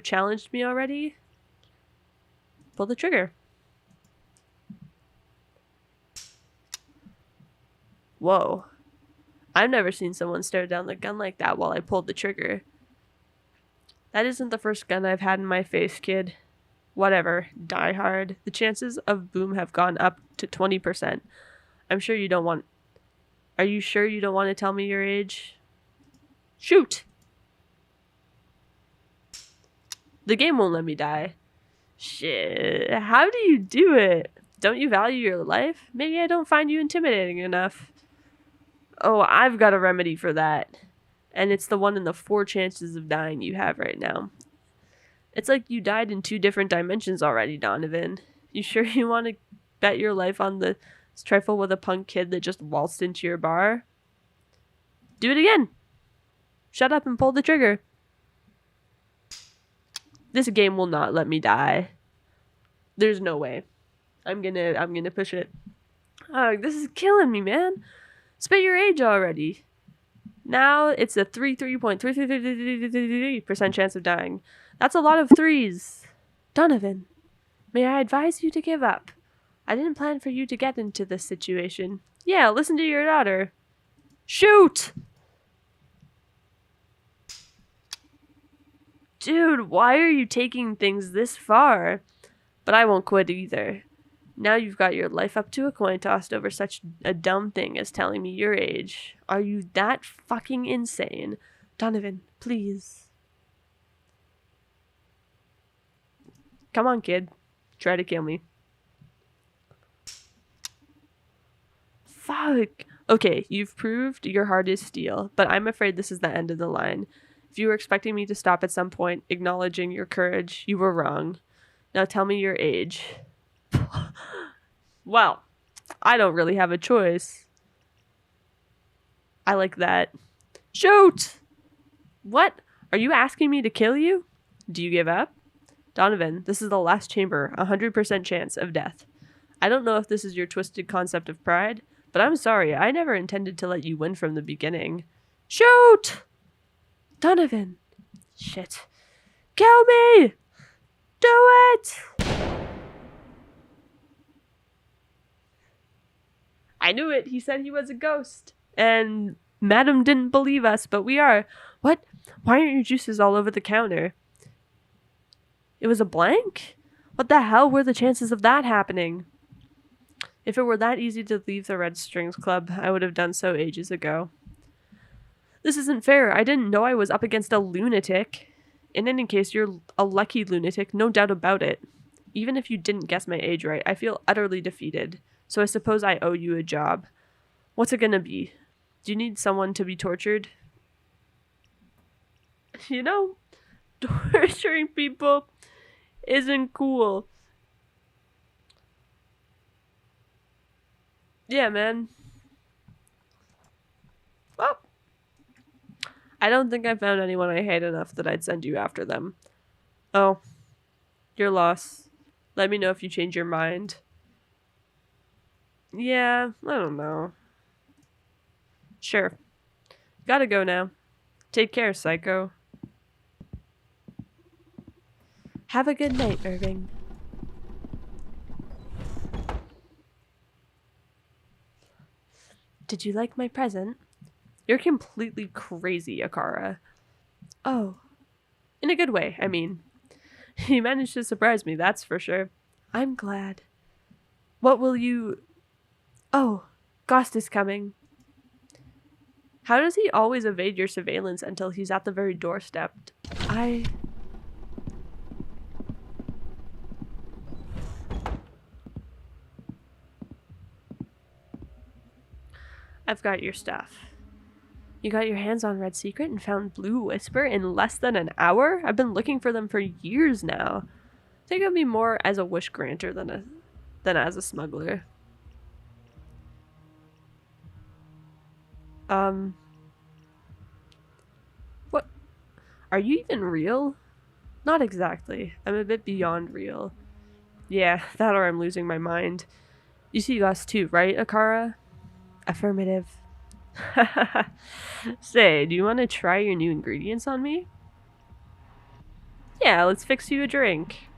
challenged me already? Pull the trigger. Whoa. I've never seen someone stare down the gun like that while I pulled the trigger. That isn't the first gun I've had in my face, kid. Whatever. Die hard. The chances of boom have gone up to 20%. Are you sure you don't want to tell me your age? Shoot! The game won't let me die. Shit. How do you do it? Don't you value your life? Maybe I don't find you intimidating enough. Oh, I've got a remedy for that. And it's the one in the 4 chances of dying you have right now. It's like you died in 2 different dimensions already, Donovan. You sure you want to bet your life on the trifle with a punk kid that just waltzed into your bar? Do it again. Shut up and pull the trigger. This game will not let me die. There's no way. I'm gonna push it. Oh, this is killing me, man. Spit your age already. Now it's a 33.333% chance of dying. That's a lot of 3s. Donovan, may I advise you to give up? I didn't plan for you to get into this situation. Yeah, listen to your daughter. Shoot! Dude, why are you taking things this far? But I won't quit either. Now you've got your life up to a coin tossed over such a dumb thing as telling me your age. Are you that fucking insane? Donovan, please. Come on, kid. Try to kill me. Fuck. Okay, you've proved your heart is steel, but I'm afraid this is the end of the line. If you were expecting me to stop at some point, acknowledging your courage, you were wrong. Now tell me your age. Well, I don't really have a choice. I like that. Shoot! What? Are you asking me to kill you? Do you give up? Donovan, this is the last chamber, 100% chance of death. I don't know if this is your twisted concept of pride, but I'm sorry, I never intended to let you win from the beginning. Shoot! Donovan. Shit. Kill me! Do it! I knew it. He said he was a ghost. And Madam didn't believe us, but we are. What? Why aren't your juices all over the counter? It was a blank? What the hell were the chances of that happening? If it were that easy to leave the Red Strings Club, I would have done so ages ago. This isn't fair. I didn't know I was up against a lunatic. In any case, you're a lucky lunatic, no doubt about it. Even if you didn't guess my age right, I feel utterly defeated. So I suppose I owe you a job. What's it gonna be? Do you need someone to be tortured? You know, torturing people isn't cool. Yeah, man. Well, I don't think I found anyone I hate enough that I'd send you after them. Oh, your loss. Let me know if you change your mind. Yeah, I don't know. Sure. Gotta go now. Take care, psycho. Have a good night, Irving. Did you like my present? You're completely crazy, Akara. Oh. In a good way, I mean. You managed to surprise me, that's for sure. I'm glad. What will you... Oh, Gost is coming. How does he always evade your surveillance until he's at the very doorstep? I've got your stuff. You got your hands on Red Secret and found Blue Whisper in less than an hour? I've been looking for them for years now. Think of me more as a wish granter than as a smuggler. What? Are you even real? Not exactly. I'm a bit beyond real. Yeah, that or I'm losing my mind. You see us too, right, Akara? Affirmative. Say, do you want to try your new ingredients on me? Yeah, let's fix you a drink.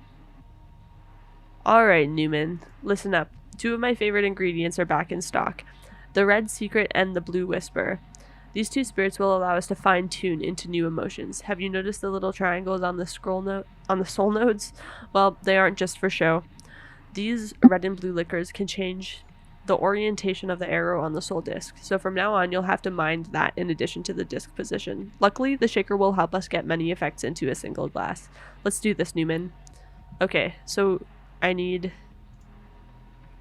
Alright, Newman. Listen up. 2 of my favorite ingredients are back in stock. The Red Secret and the Blue Whisper. These 2 spirits will allow us to fine-tune into new emotions. Have you noticed the little triangles on the soul nodes? Well, they aren't just for show. These red and blue liquors can change the orientation of the arrow on the soul disc, so from now on you'll have to mind that in addition to the disc position. Luckily, the shaker will help us get many effects into a single glass. Let's do this, Newman. Okay, so I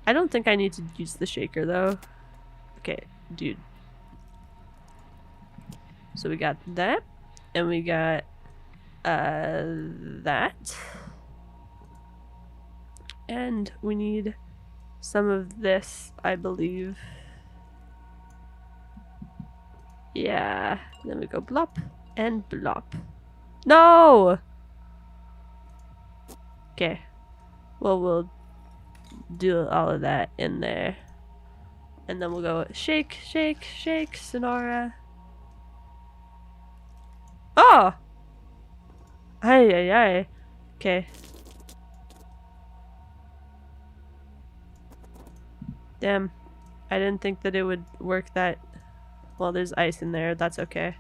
don't think I need to use the shaker though. Okay, dude. So we got that, and we got that, and we need some of this, I believe. Yeah, then we go blop and blop. No! Okay, well, we'll do all of that in there, and then we'll go shake, shake, shake, Sonora. Oh! Ay, ay, ay. Okay. Damn. I didn't think that it would work that... Well, there's ice in there. That's okay.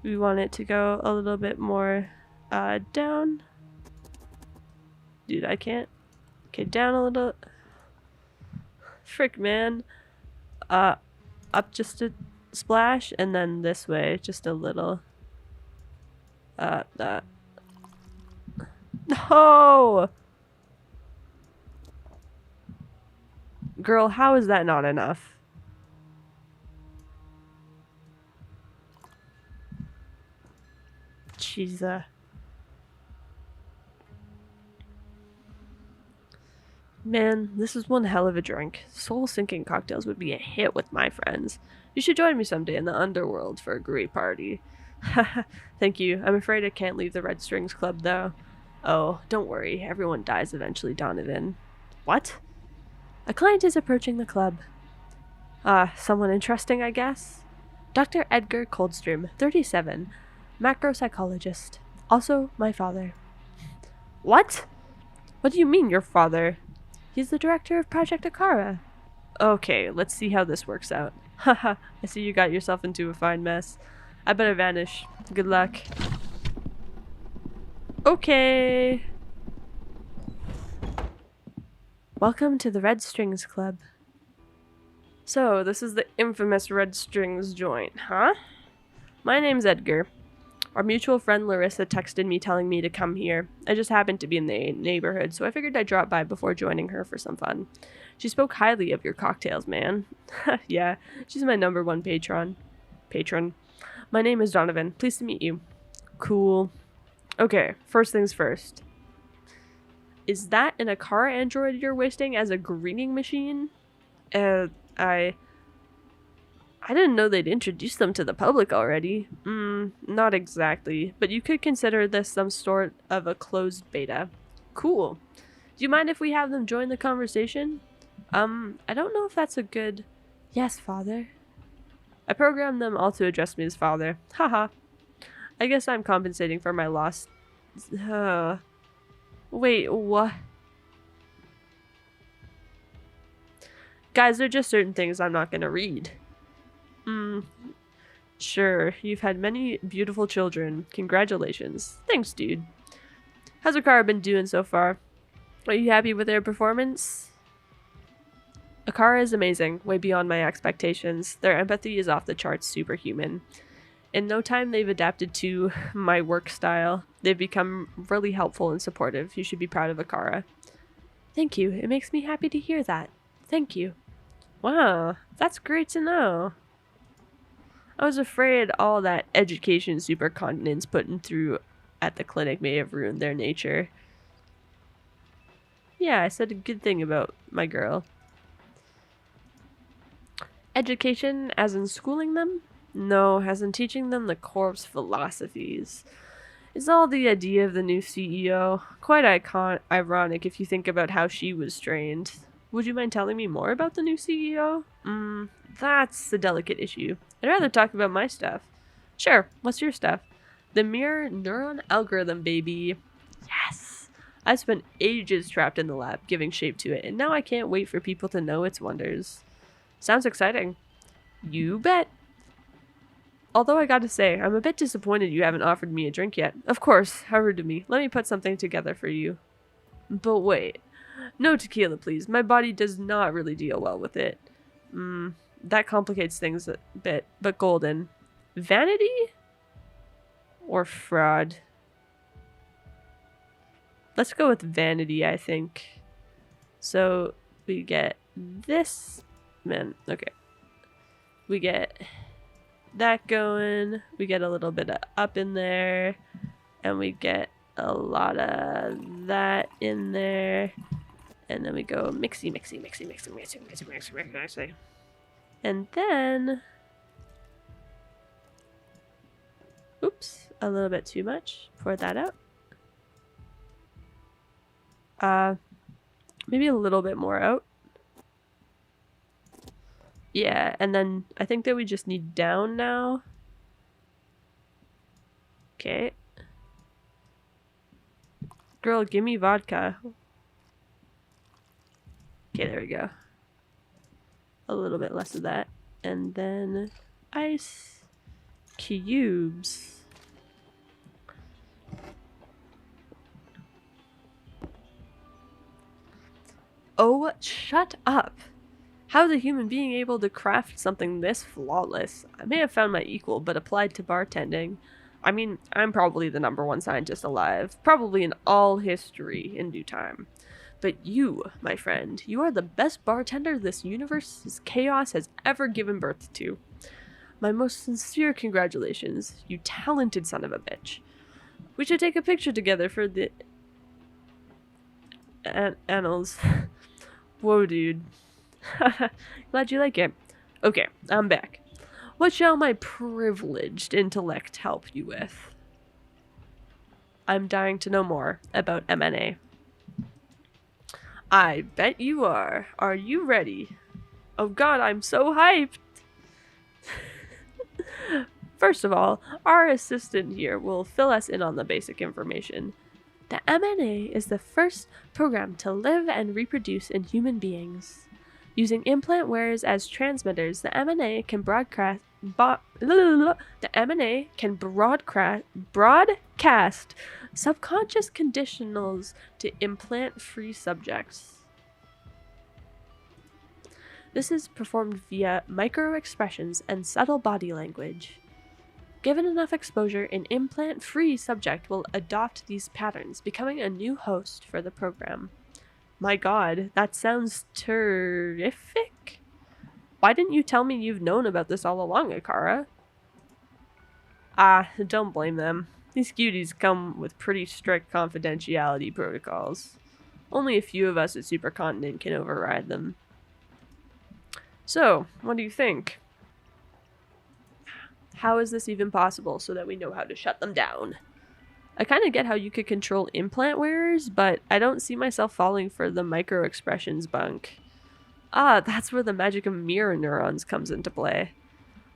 We want it to go a little bit more, down. Dude, I can't. Okay, down a little. Frick, man. Up just a splash, and then this way, just a little. No! Girl, how is that not enough? Jesus. Man, this is one hell of a drink. Soul-sinking cocktails would be a hit with my friends. You should join me someday in the underworld for a great party. Thank you. I'm afraid I can't leave the Red Strings Club, though. Oh, don't worry. Everyone dies eventually, Donovan. What? A client is approaching the club. Someone interesting, I guess? Dr. Edgar Coldstream, 37, macropsychologist. Also, my father. What? What do you mean, your father? He's the director of Project Akara. Okay, let's see how this works out. Haha, I see you got yourself into a fine mess. I better vanish. Good luck. Okay. Welcome to the Red Strings Club. So, this is the infamous Red Strings joint, huh? My name's Edgar. Our mutual friend Larissa texted me telling me to come here. I just happened to be in the neighborhood, so I figured I'd drop by before joining her for some fun. She spoke highly of your cocktails, man. Yeah, she's my #1 patron. My name is Donovan. Pleased to meet you. Cool. Okay, first things first. Is that an Akara android you're wasting as a greeting machine? I didn't know they'd introduced them to the public already. Not exactly, but you could consider this some sort of a closed beta. Cool. Do you mind if we have them join the conversation? I don't know if that's a good... Yes, father. I programmed them all to address me as father. Haha. I guess I'm compensating for my loss. Wait, what? Guys, there are just certain things I'm not gonna read. Sure, you've had many beautiful children. Congratulations. Thanks, dude. How's Akara been doing so far? Are you happy with their performance? Akara is amazing, way beyond my expectations. Their empathy is off the charts superhuman. In no time, they've adapted to my work style. They've become really helpful and supportive. You should be proud of Akara. Thank you. It makes me happy to hear that. Thank you. Wow, that's great to know. I was afraid all that education supercontinents putting through at the clinic may have ruined their nature. Yeah, I said a good thing about my girl. Education as in schooling them? No, as in teaching them the corp's philosophies. It's all the idea of the new CEO. Quite ironic if you think about how she was trained. Would you mind telling me more about the new CEO? That's a delicate issue. I'd rather talk about my stuff. Sure, what's your stuff? The mirror neuron algorithm, baby. Yes! I spent ages trapped in the lab, giving shape to it, and now I can't wait for people to know its wonders. Sounds exciting. You bet. Although I gotta say, I'm a bit disappointed you haven't offered me a drink yet. Of course, how rude of me. Let me put something together for you. But wait. No tequila, please. My body does not really deal well with it. That complicates things a bit. But golden. Vanity? Or fraud? Let's go with vanity, I think. So, we get this. Man, okay. We get that going. We get a little bit of up in there. And we get a lot of that in there. And then we go mixy. And then... Oops, a little bit too much. Pour that out. Maybe a little bit more out. Yeah, and then I think that we just need down now. Okay. Girl, give me vodka. Okay, there we go. A little bit less of that. And then ice cubes. Oh, shut up. How is a human being able to craft something this flawless? I may have found my equal, but applied to bartending. I mean, I'm probably the number one scientist alive, probably in all history in due time. But you, my friend, you are the best bartender this universe's chaos has ever given birth to. My most sincere congratulations, you talented son of a bitch. We should take a picture together for the annals. Whoa, dude. Glad you like it. Okay, I'm back. What shall my privileged intellect help you with? I'm dying to know more about MNA. I bet you are. Are you ready? Oh god, I'm so hyped! First of all, our assistant here will fill us in on the basic information. The MNA is the first program to live and reproduce in human beings. Using implant wearers as transmitters, the MNA can broadcast subconscious conditionals to implant-free subjects. This is performed via micro-expressions and subtle body language. Given enough exposure, an implant-free subject will adopt these patterns, becoming a new host for the program. My god, that sounds terrific. Why didn't you tell me you've known about this all along, Akara? Ah, don't blame them. These cuties come with pretty strict confidentiality protocols. Only a few of us at Supercontinent can override them. So, what do you think? How is this even possible so that we know how to shut them down? I kind of get how you could control implant wearers, but I don't see myself falling for the micro-expressions bunk. Ah, that's where the magic of mirror neurons comes into play.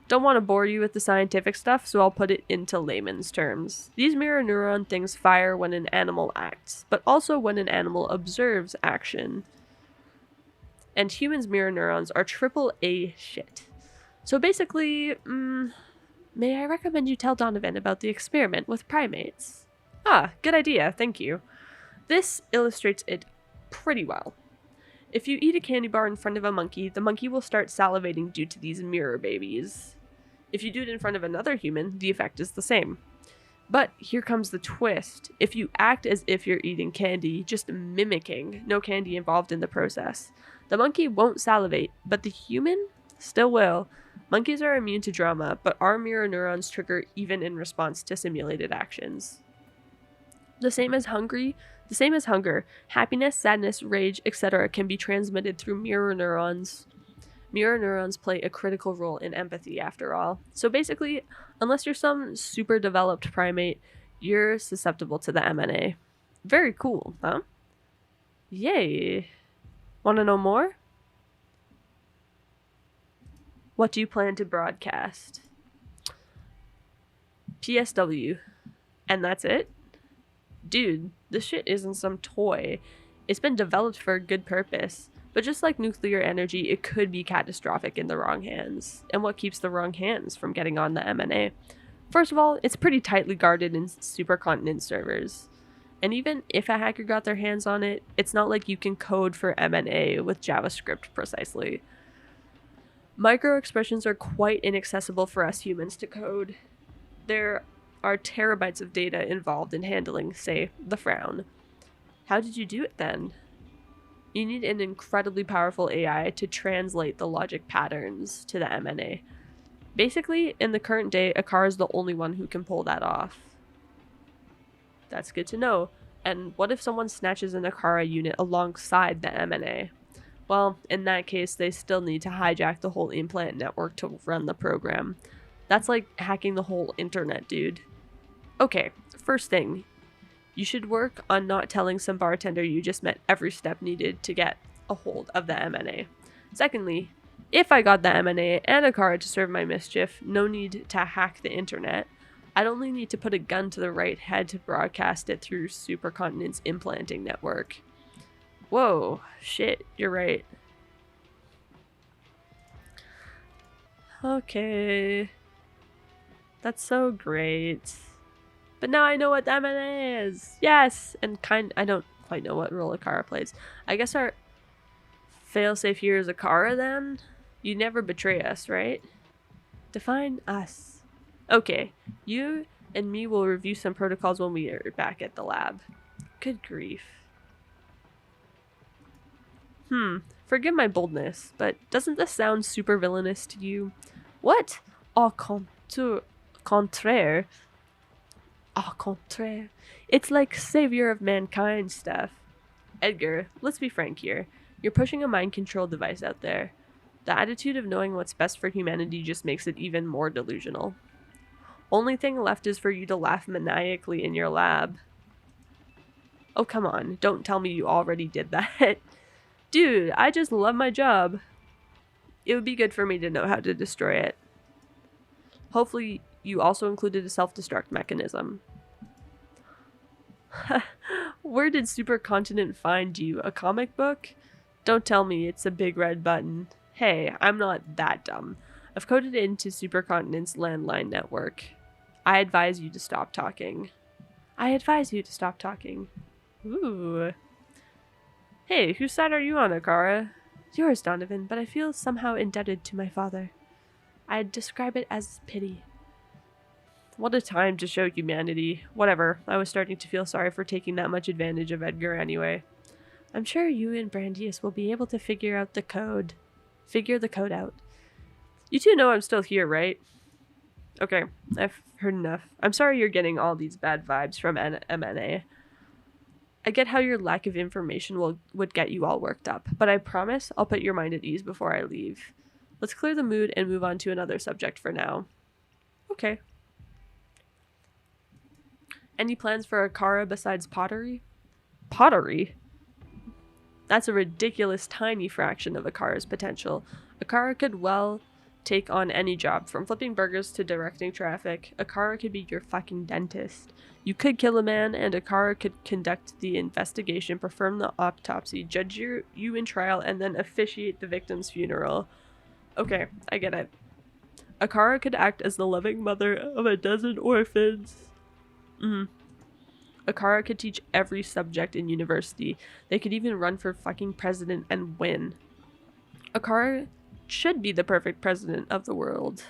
Don't want to bore you with the scientific stuff, so I'll put it into layman's terms. These mirror neuron things fire when an animal acts, but also when an animal observes action. And humans' mirror neurons are AAA shit. So basically, may I recommend you tell Donovan about the experiment with primates? Ah, good idea, thank you. This illustrates it pretty well. If you eat a candy bar in front of a monkey, the monkey will start salivating due to these mirror babies. If you do it in front of another human, the effect is the same. But here comes the twist. If you act as if you're eating candy, just mimicking, no candy involved in the process, the monkey won't salivate, but the human still will. Monkeys are immune to drama, but our mirror neurons trigger even in response to simulated actions. The same as hunger, happiness, sadness, rage, etc. can be transmitted through mirror neurons. Mirror neurons play a critical role in empathy, after all. So basically, unless you're some super developed primate, you're susceptible to the MNA. Very cool, huh? Yay. Want to know more? What do you plan to broadcast? PSW. And that's it? Dude, this shit isn't some toy. It's been developed for a good purpose. But just like nuclear energy, it could be catastrophic in the wrong hands. And what keeps the wrong hands from getting on the MNA? First of all, it's pretty tightly guarded in supercontinent servers. And even if a hacker got their hands on it, it's not like you can code for MNA with JavaScript precisely. Micro-expressions are quite inaccessible for us humans to code. There are terabytes of data involved in handling, say, the frown. How did you do it then? You need an incredibly powerful AI to translate the logic patterns to the MNA. Basically, in the current day, Akara is the only one who can pull that off. That's good to know. And what if someone snatches an Akara unit alongside the MNA? Well, in that case, they still need to hijack the whole implant network to run the program. That's like hacking the whole internet, dude. Okay, first thing. You should work on not telling some bartender you just met every step needed to get a hold of the MNA. Secondly, if I got the MNA and Akara to serve my mischief, no need to hack the internet. I'd only need to put a gun to the right head to broadcast it through Supercontinent's implanting network. Whoa, shit, you're right. Okay. That's so great. But now I know what the MNA is. Yes! And I don't quite know what role Akara plays. I guess our failsafe here is Akara then? You never betray us, right? Define us. Okay, you and me will review some protocols when we are back at the lab. Good grief. Forgive my boldness, but doesn't this sound super villainous to you? What? Au contraire. Au contraire. It's like savior of mankind stuff. Edgar, let's be frank here. You're pushing a mind control device out there. The attitude of knowing what's best for humanity just makes it even more delusional. Only thing left is for you to laugh maniacally in your lab. Oh, come on. Don't tell me you already did that. Dude, I just love my job. It would be good for me to know how to destroy it. Hopefully, you also included a self-destruct mechanism. Where did Supercontinent find you? A comic book? Don't tell me it's a big red button. Hey, I'm not that dumb. I've coded it into Supercontinent's landline network. I advise you to stop talking. I advise you to stop talking. Ooh. Hey, whose side are you on, Akara? Yours, Donovan, but I feel somehow indebted to my father. I'd describe it as pity. What a time to show humanity. Whatever, I was starting to feel sorry for taking that much advantage of Edgar anyway. I'm sure you and Brandius will be able to figure the code out. You two know I'm still here, right? Okay, I've heard enough. I'm sorry you're getting all these bad vibes from MNA. I get how your lack of information would get you all worked up, but I promise I'll put your mind at ease before I leave. Let's clear the mood and move on to another subject for now. Okay. Any plans for Akara besides pottery? Pottery? That's a ridiculous tiny fraction of Akara's potential. Akara could well take on any job, from flipping burgers to directing traffic. Akara could be your fucking dentist. You could kill a man, and Akara could conduct the investigation, perform the autopsy, judge you in trial, and then officiate the victim's funeral. Okay, I get it. Akara could act as the loving mother of a dozen orphans. Akara could teach every subject in university. They could even run for fucking president and win. Akara should be the perfect president of the world.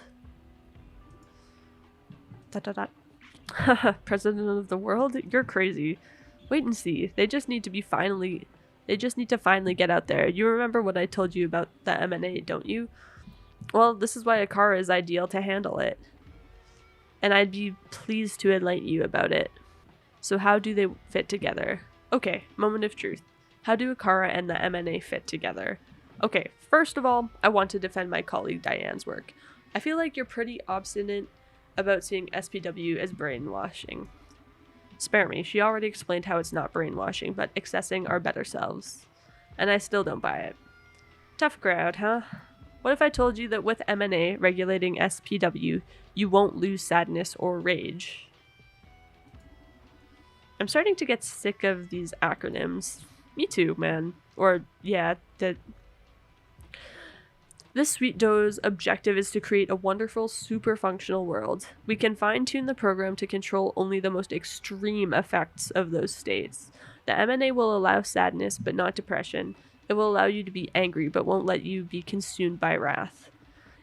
President of the world? You're crazy. Wait and see. They just need to finally get out there. You remember what I told you about the MNA, don't you? Well, this is why Akara is ideal to handle it. And I'd be pleased to enlighten you about it. So how do they fit together? Okay, moment of truth. How do Akara and the MNA fit together? Okay, first of all, I want to defend my colleague Diane's work. I feel like you're pretty obstinate about seeing SPW as brainwashing. Spare me, she already explained how it's not brainwashing, but accessing our better selves. And I still don't buy it. Tough crowd, huh? What if I told you that with MNA regulating SPW, you won't lose sadness or rage? I'm starting to get sick of these acronyms. Me too, man. Or, yeah, This Sweet Doe's objective is to create a wonderful, super functional world. We can fine-tune the program to control only the most extreme effects of those states. The MNA will allow sadness, but not depression. It will allow you to be angry, but won't let you be consumed by wrath.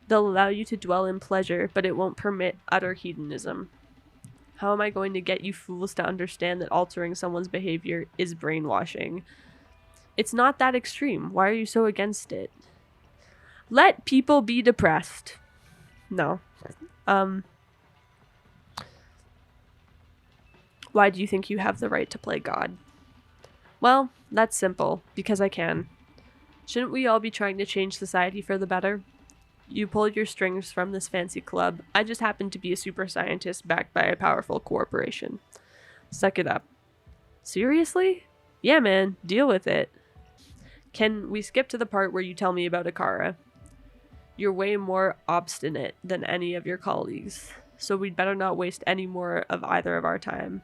They'll allow you to dwell in pleasure, but it won't permit utter hedonism. How am I going to get you fools to understand that altering someone's behavior is brainwashing? It's not that extreme. Why are you so against it? Let people be depressed. No. Why do you think you have the right to play God? Well, that's simple. Because I can. Shouldn't we all be trying to change society for the better? You pulled your strings from this fancy club. I just happen to be a super scientist backed by a powerful corporation. Suck it up. Seriously? Yeah, man. Deal with it. Can we skip to the part where you tell me about Akara? You're way more obstinate than any of your colleagues, so we'd better not waste any more of either of our time.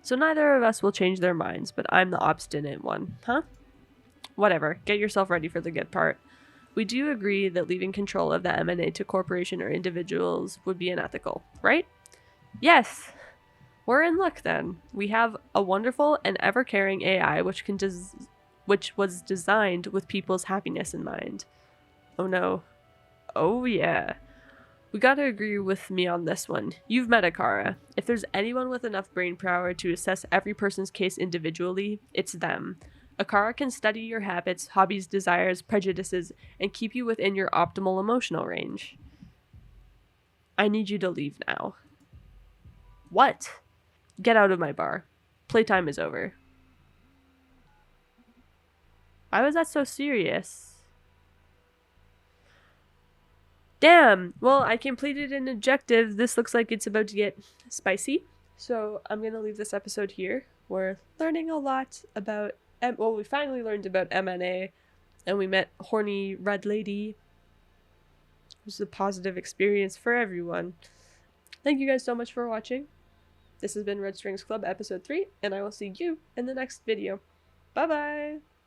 So neither of us will change their minds, but I'm the obstinate one, huh? Whatever. Get yourself ready for the good part. We do agree that leaving control of the MNA to corporation or individuals would be unethical, right? Yes! We're in luck then. We have a wonderful and ever-caring AI which was designed with people's happiness in mind. Oh no. Oh yeah. We gotta agree with me on this one. You've met Akara. If there's anyone with enough brain power to assess every person's case individually, it's them. Akara can study your habits, hobbies, desires, prejudices, and keep you within your optimal emotional range. I need you to leave now. What? Get out of my bar. Playtime is over. Why was that so serious? Damn! Well, I completed an objective. This looks like it's about to get spicy. So I'm going to leave this episode here. We're learning a lot about... Well, we finally learned about MNA. And we met Horny Red Lady. It was a positive experience for everyone. Thank you guys so much for watching. This has been Red Strings Club episode 3. And I will see you in the next video. Bye-bye!